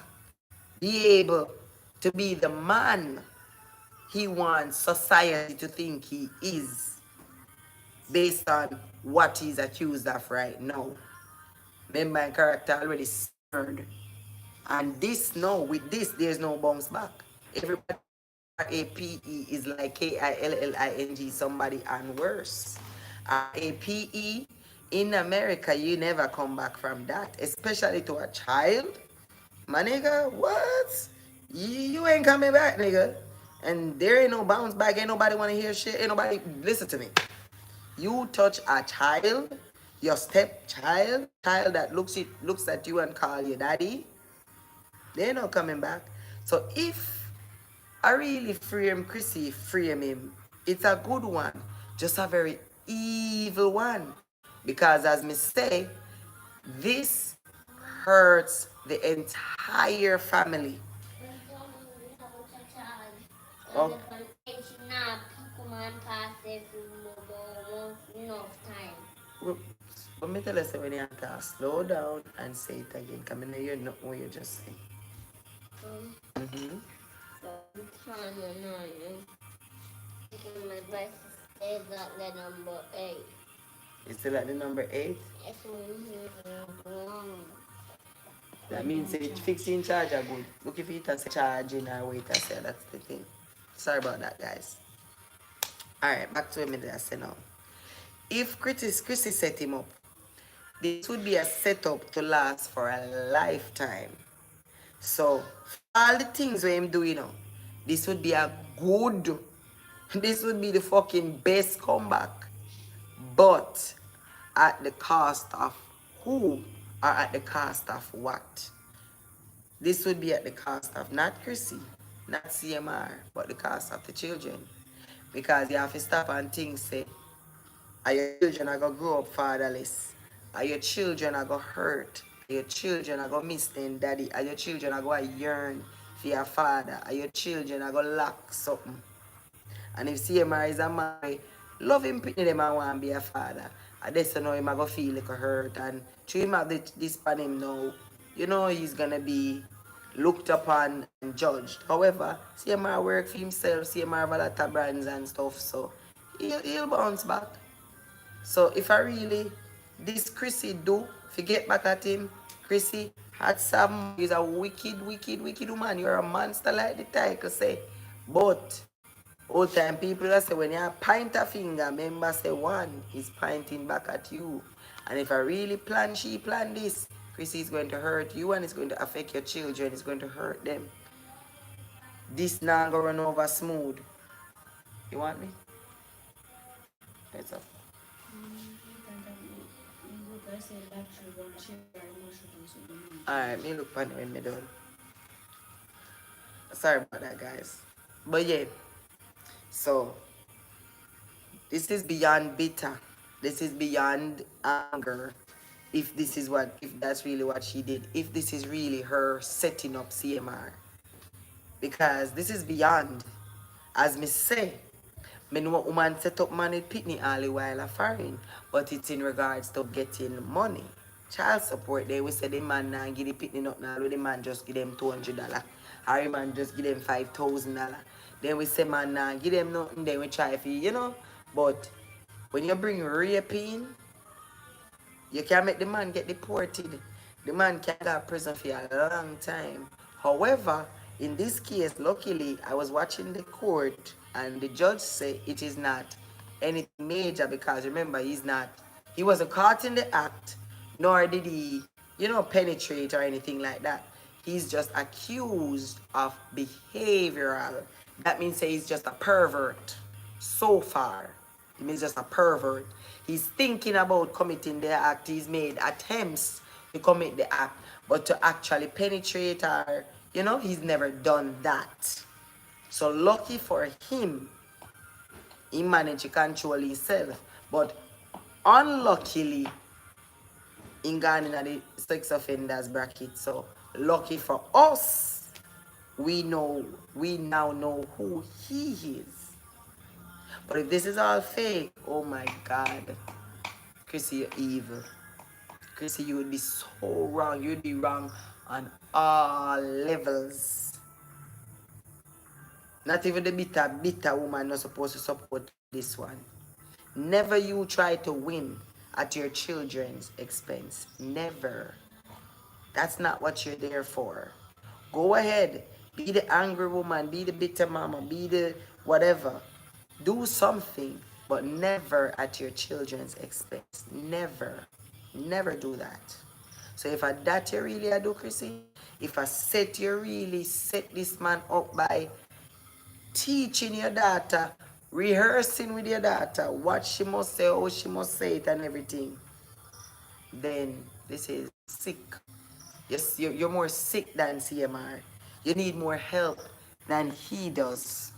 be able to be the man he wants society to think he is based on what he's accused of right now. Remember, my character already suffered. And this, no, with this, there's no bounce back. Everybody RAPE is like KILLING, somebody and worse. RAPE in America, you never come back from that, especially to a child. My nigga, what? You ain't coming back, nigga. And there ain't no bounce back. Ain't nobody want to hear shit. Ain't nobody listen to me. You touch a child, your stepchild, child that looks at you and call you daddy, they ain't no coming back. So if I really frame Chrissy, frame him. It's a good one, just a very evil one. Because as me say, this hurts the entire family. Oh. But me tell us when you have to slow down and say it again. Because I know you know what you just say. Mm-hmm. My breast is at the number 8. It's still at the number 8? Yes, that means it's fixing charger good. Look if it's charging or wait I say that's the thing. Sorry about that, guys. Alright, back to him that I say now. If Chrissy set him up, this would be a setup to last for a lifetime. So all the things we him do, you know, this would be a good, this would be the fucking best comeback. But at the cost of who or at the cost of what? This would be at the cost of not Chrissy, not CMR, but the cost of the children. Because you have to stop and think, say, are your children are going to grow up fatherless? Are your children are going to hurt? Are your children are going to miss them daddy? Are your children are going to yearn for your father? Are your children are going to lack something? And if CMR is a man, love him pitney them and want to be a father. And that's know him going to feel like a hurt. And through him have this pan him now, you know he's going to be looked upon and judged. However, CMR work for himself, CMR have a lot of brands and stuff, so he'll bounce back. So if I really, this Chrissy do, forget back at him, Chrissy, had some, he's a wicked, wicked, wicked woman. You're a monster like the title say. But old time people that say when you point a finger, remember say one is pointing back at you. And if I really plan, she plan this, Chrissy is going to hurt you and it's going to affect your children, it's going to hurt them. This now gonna run over smooth. You want me? Heads up. Alright, me look funny when me done. Sorry about that, guys. But yeah, so this is beyond bitter. This is beyond anger. If that's really what she did, if this is really her setting up CMR, because this is beyond, as me say, me know a woman set up money pitney all the while a foreign, but it's in regards to getting money. Child support, they will say the man now give the pitney nothing, all the man just give them $200, or the man just give them $5,000. Then we say man now give them nothing, then we try for but when you bring rape in, you can make the man get deported. The man can go to prison for a long time. However, in this case, luckily, I was watching the court and the judge said it is not anything major because remember, he wasn't caught in the act, nor did he, penetrate or anything like that. He's just accused of behavioral. That means he's just a pervert so far. He means just a pervert. He's thinking about committing the act. He's made attempts to commit the act, but to actually penetrate her, he's never done that. So lucky for him, he managed to control himself. But unluckily, he gone in the sex offenders bracket. So lucky for us, we now know who he is. But if this is all fake, oh my God, Chrissy, you're evil. Chrissy, you would be so wrong. You'd be wrong on all levels. Not even the bitter woman not supposed to support this one. Never you try to win at your children's expense. Never. That's not what you're there for. Go ahead. Be the angry woman. Be the bitter mama. Be the whatever. Do something, but never at your children's expense. Never. Never do that. So if I that you really I do, Chrissy, if I you really set this man up by teaching your daughter, rehearsing with your daughter, what she must say, how she must say it and everything, then this is sick. Yes, you're more sick than CMR. You need more help than he does.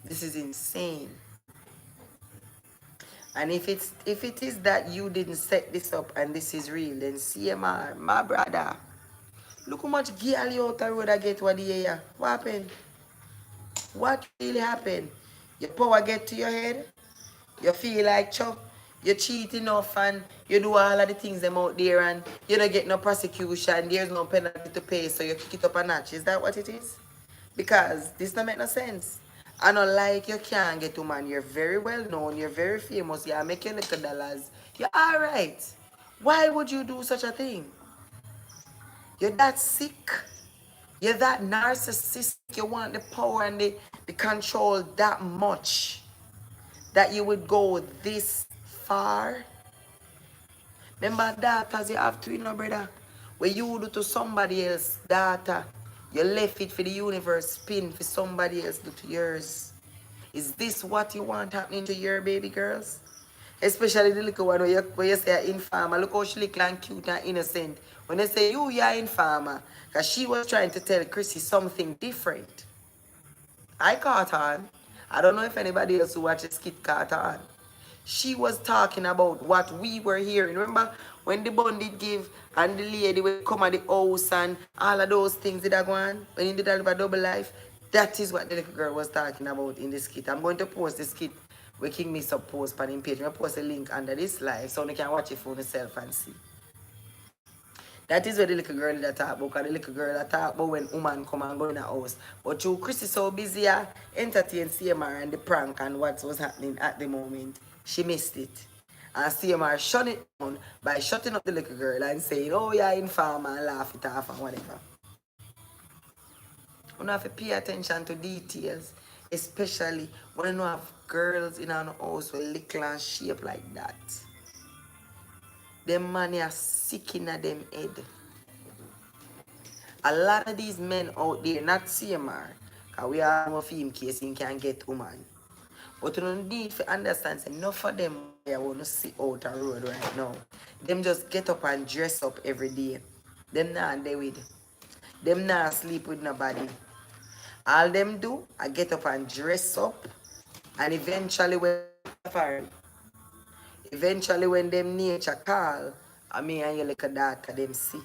This is insane. And if it is that you didn't set this up and this is real, then CMR, my brother, look how much gear you out the road I get what the year. What happened? What really happened? Your power get to your head? You feel like chop? You cheat enough and you do all of the things them out there and you don't get no prosecution, there's no penalty to pay, so you kick it up a notch. Is that what it is? Because this don't make no sense. I don't like you can't get to man. You're very well known, you're very famous, you're making little dollars. You're alright. Why would you do such a thing? You're that sick. You're that narcissistic. You want the power and the control that much that you would go this far. Remember daughters you have to, brother. When you do to somebody else, daughter, you left it for the universe spin for somebody else do to yours. Is this what you want happening to your baby girls? Especially the little one where you say informer. Look how she look like cute and innocent. When they say you're informer, because she was trying to tell Chrissy something different. I caught on. I don't know if anybody else who watches Skit caught on. She was talking about what we were hearing. Remember when the bun did give and the lady would come at the house and all of those things did I go on? When he did live a double life? That is what the little girl was talking about in the skit. I'm going to post the skit where King Miss up post on his page. I'm going to post a link under this live so you can watch it for yourself and see. That is what the little girl that talk about, because the little girl that talk about when woman come and go in the house. But you, Chris is so busy entertain CMR and the prank and what was happening at the moment. She missed it. And CMR shut it down by shutting up the little girl and saying, oh, you're informer and laugh it off and whatever. You have to pay attention to details, especially when you have girls in our house with little and shape like that. Them man are sick in them head. A lot of these men out there, not CMR, because we all know for him case he can get woman. But you don't need to understand, enough of them I want to see out on the road right now. Them just get up and dress up every day. Them not there with. Them not sleep with nobody. All them do, I get up and dress up, and eventually when them safari, eventually when them nature call, I mean and your little daughter them see.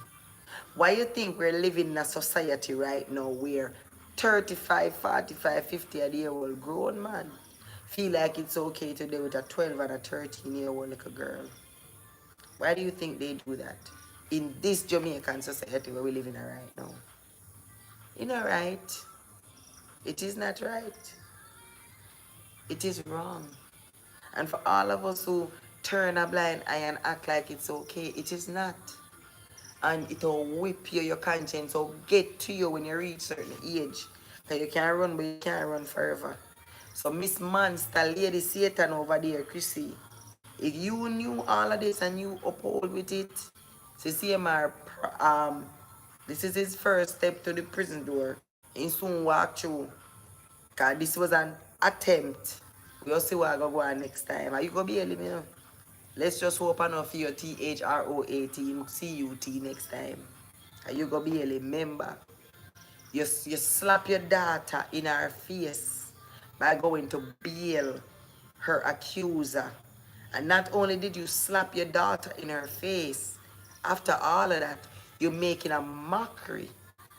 Why you think we're living in a society right now where 35, 45, 50-year-old grown man feel like it's okay to do with a 12 and a 13-year-old little girl? Why do you think they do that? In this Jamaican society where we live in right now. You know, right? It is not right. It is wrong. And for all of us who turn a blind eye and act like it's okay, it is not. And it'll whip you, your conscience will get to you when you reach certain age. Because you can't run, but you can't run forever. So Miss Monster, Lady Satan over there, Chrissy, if you knew all of this and you uphold with it, so CMR, this is his first step to the prison door. He soon walk through. Because this was an attempt. We'll see what I go on next time. Are you going to be able to, you know? Let's just hope enough for your THROAT next time. Are you going to be able to remember? You slap your daughter in her face by going to bail her accuser. And not only did you slap your daughter in her face, after all of that, you're making a mockery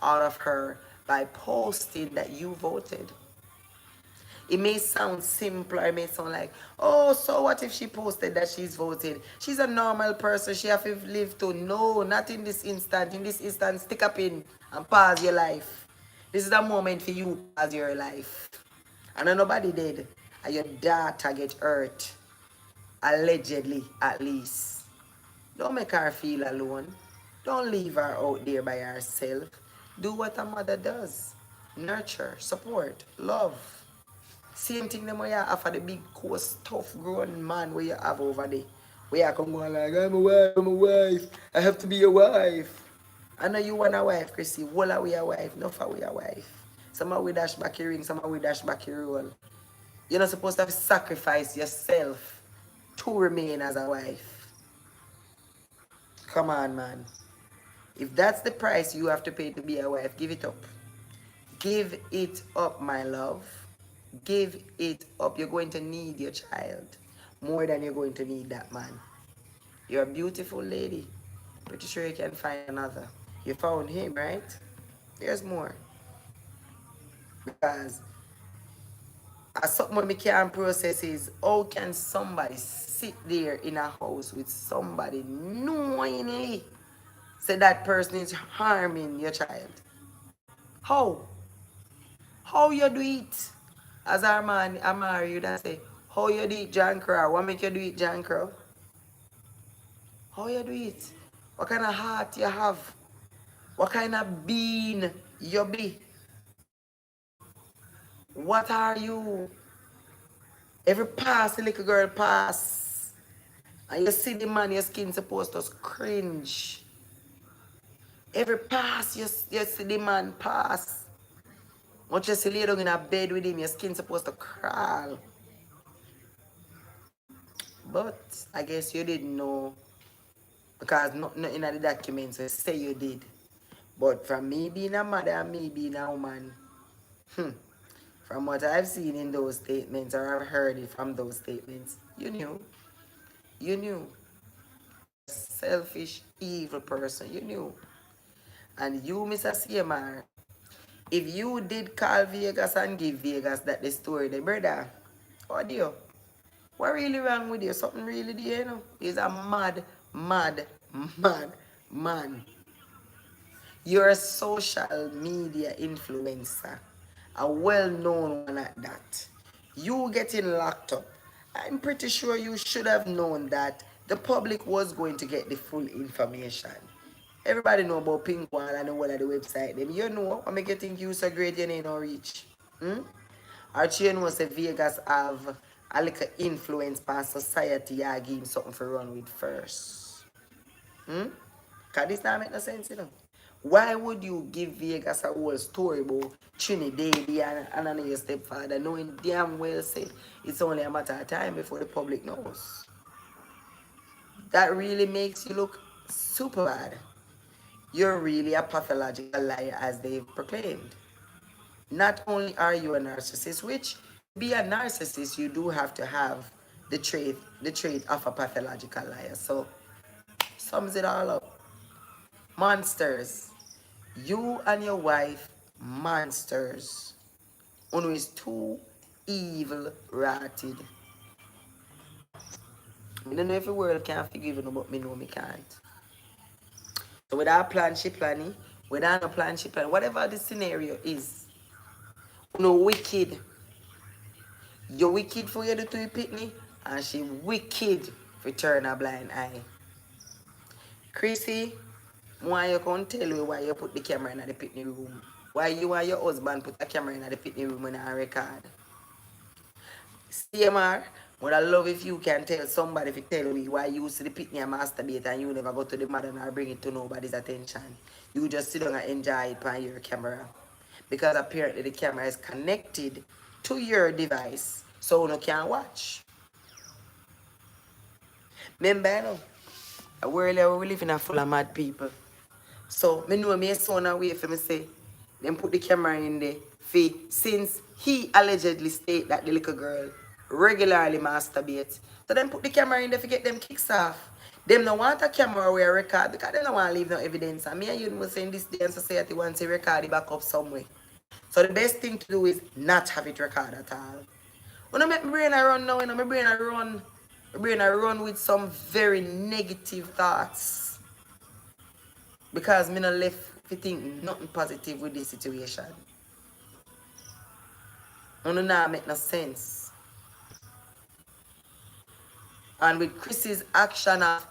out of her by posting that you voted. It may sound simple, or it may sound like, oh, so what if she posted that she's voted? She's a normal person. She have to live to. No, not in this instant. In this instant, stick up in and pause your life. This is the moment for you to pause your life. And nobody did. And your daughter get hurt. Allegedly, at least. Don't make her feel alone. Don't leave her out there by herself. Do what a mother does. Nurture, support, love. Same thing them where you have for the big coast tough grown man where you have over there. Where you come going like, I'm a wife, I have to be a wife. I know you want a wife, Chrissy. Wall away a wife, no for we a wife. Some of we dash back your ring, some of we dash back your roll. You're not supposed to sacrifice yourself to remain as a wife. Come on, man. If that's the price you have to pay to be a wife, give it up. Give it up, my love. Give it up. You're going to need your child more than you're going to need that man. You're a beautiful lady. Pretty sure you can find another. You found him, right? There's more. Because something we can't process is how can somebody sit there in a house with somebody knowingly say that person is harming your child? How? How you do it? As our man, I marry you, that say, how you do it, John Crow? What make you do it, John Crow? How you do it? What kind of heart you have? What kind of being you be? What are you? Every pass the little girl pass. And you see the man, your skin supposed to cringe. Every pass you see the man pass. Once you see lay down in a bed with him, your skin supposed to crawl. But I guess you didn't know because nothing in the documents will say you did. But from me being a mother and me being a woman, from what I've seen in those statements or I've heard it from those statements, you knew. You knew. Selfish, evil person. You knew. And you, Mr. CMR, if you did call Vegas and give Vegas that the story, the brother, what do you? What really wrong with you? Something really there, you know? He's a mad, mad, mad man. You're a social media influencer, a well-known one at that. You getting locked up. I'm pretty sure you should have known that the public was going to get the full information. Everybody know about Pink Wall and the whole of the website. Them, you know, what make you think you so great you ain't no reach? Hmm? Our chain was a Vegas have a little influence on society. I give him something for run with first. Hmm? Because this not make no sense, you know. Why would you give Vegas a whole story about Trinidad and your stepfather, knowing damn well say it's only a matter of time before the public knows? That really makes you look super bad. You're really a pathological liar as they've proclaimed. Not only are you a narcissist, which to be a narcissist, you do have to have the trait of a pathological liar. So sums it all up. Monsters. You and your wife, monsters. Uno is too evil ratted. I don't know if the world can forgive you, but me know me can't. So without plan, she planning. Without no plan, she planning. Whatever the scenario is, uno wicked. You wicked for you do to your pitney, and she wicked for turn a blind eye. Chrissy, why you can't tell me why you put the camera in the pitney room? Why you and your husband put a camera in the pitney room and a record? CMR, would I love if you can tell somebody if you tell me why you see the pitney and masturbate and you never go to the mother or bring it to nobody's attention. You just sit down and enjoy it by your camera. Because apparently the camera is connected to your device so you can watch. Remember, you know, a world where we live in a full of mad people. So, me know me son away for me say, them put the camera in there. Since he allegedly state that the little girl regularly masturbates. So them put the camera in there to get them kicks off. Them no want a camera where record because they don't want to leave no evidence. And me and you was saying this day in society wants to record it back up somewhere. So the best thing to do is not have it record at all. When I make my brain I run now, you know, my brain I run with some very negative thoughts. Because me not left to think nothing positive with this situation. And now make no sense. And with Chrissy's action of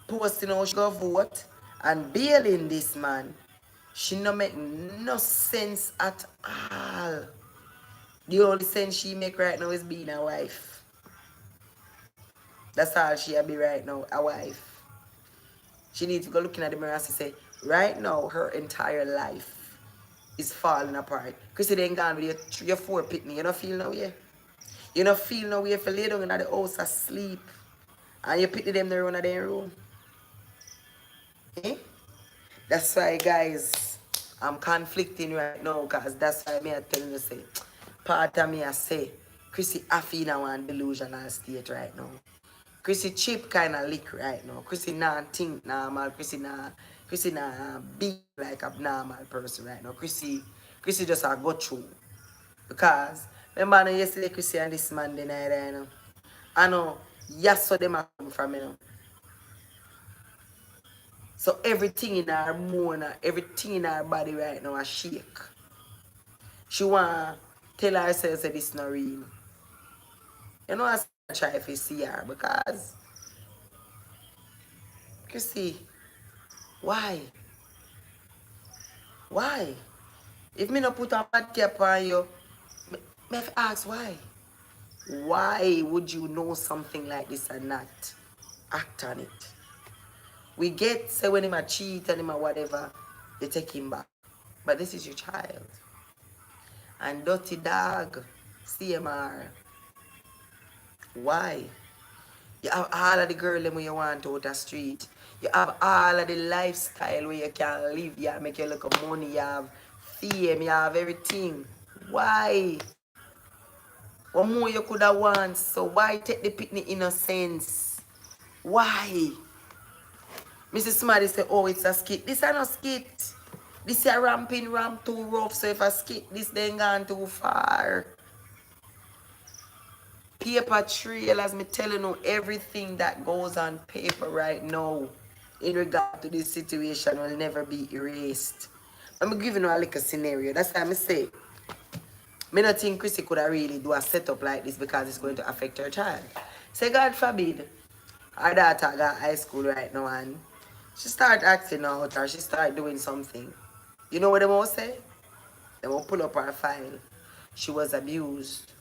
posting how she go vote and bailing this man, she no make no sense at all. The only sense she make right now is being a wife. That's all she be right now, a wife. She needs to go looking at the mirror and say, right now, her entire life is falling apart. Chrissy then gone with your four pitney. You don't feel no way. You don't feel no way if you lay down in the house asleep and you pitney them there in their room. Eh? That's why, guys, I'm conflicting right now because that's why me I telling you, say, part of me I say, Chrissy Affy in one delusional state right now. Chrissy chip kind of lick right now. Chrissy not think normal. Chrissy not be like a normal person right now. Chrissy just a go through. Because, remember yesterday Chrissy and this man the night, you know. I know, yes, so them are come from, you know. So everything in her moan, everything in her body right now is shake. She want to tell herself that this not real. You know, I try to see her because, Chrissy, why? Why? If me not put a bad cap on you, me have to ask why. Why would you know something like this and not act on it? We get, say when him a cheat and him a whatever, you take him back. But this is your child. And dirty dog, CMR. Why? You have all of the girl them you want out the street. You have all of the lifestyle where you can live. You make you look of money. You have fame. You have everything. Why? What more you could have want? So why take the picnic innocence? Why? Mrs. Smarty say, oh, it's a skit. This is not a skit. This is a ramping ramp too rough. So if I skit, this then gone too far. Paper trail, as me telling you, everything that goes on paper right now in regard to this situation will never be erased. I'm giving you a little scenario. That's why I say, me not think Chrissy could have really do a setup like this because it's going to affect her child. Say God forbid, her daughter got high school right now and she start acting out or she start doing something. You know what they won't say? They won't pull up her file. She was abused.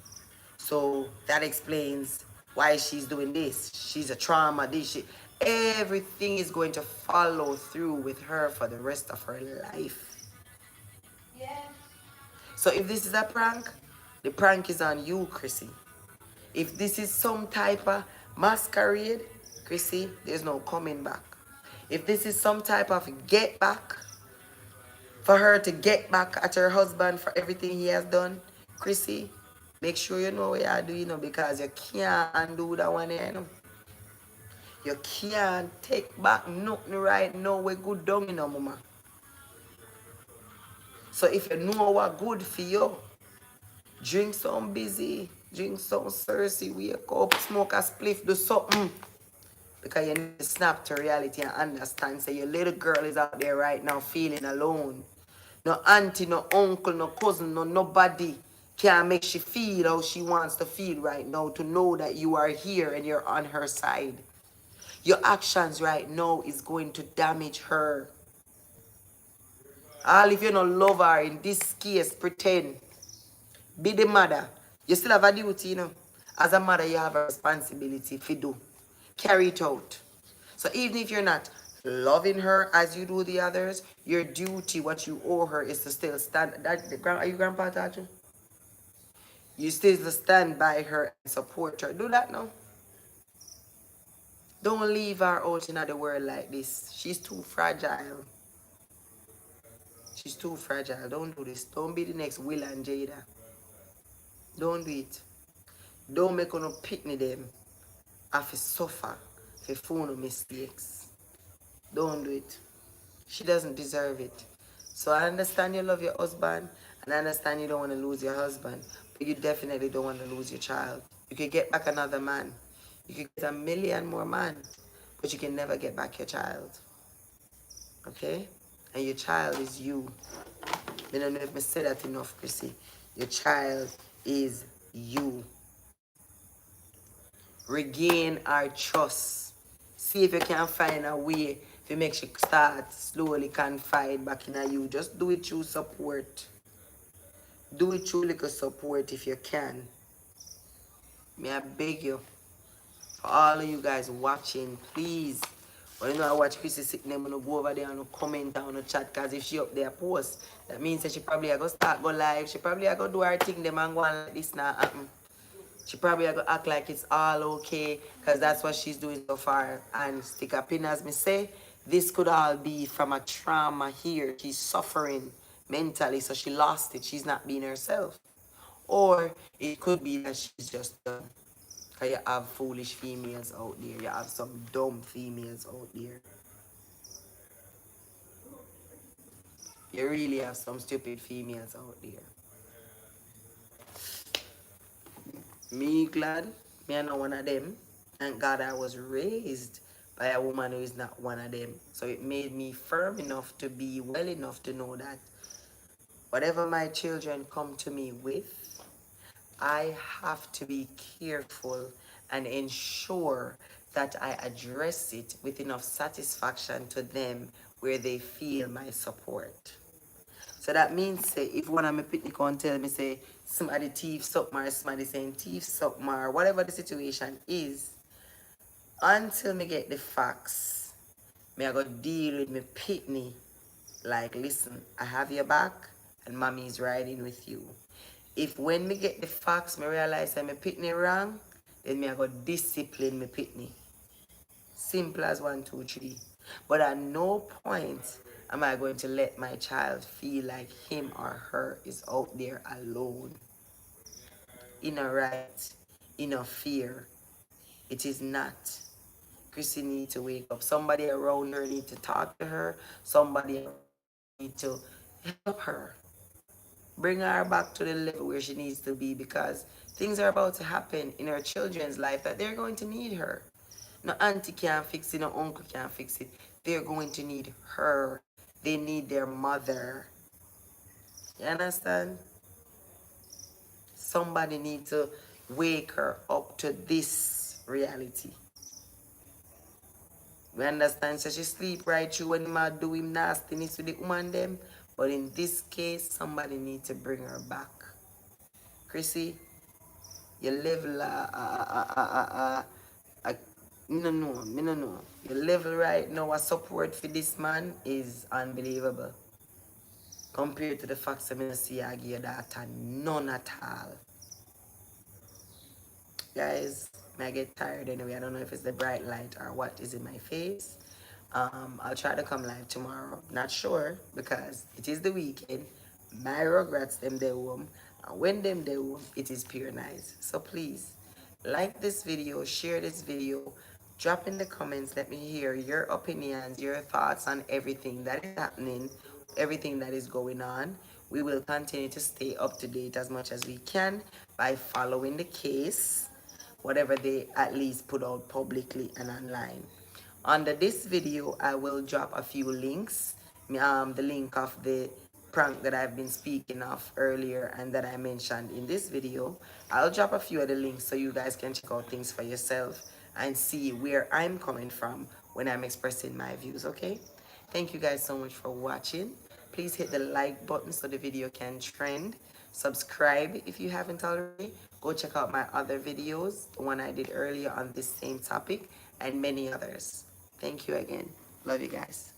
So that explains why she's doing this. She's a trauma, this shit. Everything is going to follow through with her for the rest of her life. Yeah. So if this is a prank, the prank is on you, Chrissy. If this is some type of masquerade, Chrissy, there's no coming back. If this is some type of get back For her to get back at her husband for everything he has done, Chrissy, make sure you know what you're doing, because you can't undo that one, You can't take back nothing right now. We good down, mama. So if you know what good for you, drink some busy, drink some Cersei, wake up, smoke a spliff, do something. Because you need to snap to reality and understand. So your little girl is out there right now feeling alone. No auntie, no uncle, no cousin, no nobody can make she feel how she wants to feel right now. To know that you are here and you're on her side. Your actions right now is going to damage her. All if you don't love her, in this case, pretend. Be the mother. You still have a duty, As a mother, you have a responsibility if you do. Carry it out. So even if you're not loving her as you do the others, your duty, what you owe her, is to still stand. Are you grandpa, Tatu? You still to stand by her and support her. Do that now. Don't leave her out in the world like this. She's too fragile. She's too fragile. Don't do this. Don't be the next Will and Jada. Don't do it. Don't make no picnic them. Have to suffer for phone mistakes. Don't do it. She doesn't deserve it. So I understand you love your husband, and I understand you don't want to lose your husband, but you definitely don't want to lose your child. You could get back another man. You could get a million more man, but you can never get back your child. Okay? And your child is you. I don't know if I said that enough, Chrissy. Your child is you. Regain our trust. See if you can find a way to make she start slowly confide back in you. Just do it through support. Do it through little support if you can. May I beg you, for all of you guys watching, please. When you know I watch Chrissy sitting there, I'm gonna go over there and comment on the chat, because if she up there post, that means that she probably are gonna start go live. She probably are gonna do her thing them and go on like this now happen. She probably are gonna act like it's all okay, because that's what she's doing so far. And stick a pin, as me say, this could all be from a trauma here. She's suffering mentally, so she lost it. She's not being herself. Or it could be that she's just done. Because you have foolish females out there. You have some dumb females out there. You really have some stupid females out there. Me glad me are not one of them. Thank God I was raised by a woman who is not one of them. So it made me firm enough to be well enough to know that whatever my children come to me with, I have to be careful and ensure that I address it with enough satisfaction to them where they feel my support. So that means, say, if one of my picnic come tell me, say, somebody thief something, or somebody saying thief something, or whatever the situation is, until me get the facts, me I go deal with me pitney. Like, listen, I have your back, and mommy is riding with you. If when me get the facts, me realize that me pitney wrong, then me I go discipline me pitney. Simple as 1, 2, 3. But at no point am I going to let my child feel like him or her is out there alone, in a right, in a fear. It is not. Chrissy needs to wake up. Somebody around her need to talk to her. Somebody need to help her. Bring her back to the level where she needs to be, because things are about to happen in her children's life that they're going to need her. No auntie can't fix it, no uncle can't fix it. They're going to need her. They need their mother. You understand? Somebody needs to wake her up to this reality. We understand, so she sleep right through when ma do him nastiness with the woman them. But in this case, somebody need to bring her back. Chrissy, your level me no know. Your level right now of support for this man is unbelievable. Compared to the facts I'm going to see I give your daughter none at all. Guys, I get tired anyway. I don't know if it's the bright light or what is in my face. I'll try to come live tomorrow. Not sure because it is the weekend. My regrets them they home. And when them they home, it is pure nice. So please like this video, share this video, drop in the comments, let me hear your opinions, your thoughts on everything that is happening, everything that is going on. We will continue to stay up to date as much as we can by following the case, whatever they at least put out publicly and online. Under this video, I will drop a few links. The link of the prank that I've been speaking of earlier and that I mentioned in this video. I'll drop a few of the links so you guys can check out things for yourself and see where I'm coming from when I'm expressing my views, okay? Thank you guys so much for watching. Please hit the like button so the video can trend. Subscribe if you haven't already. Go check out my other videos, the one I did earlier on this same topic, and many others. Thank you again. Love you guys.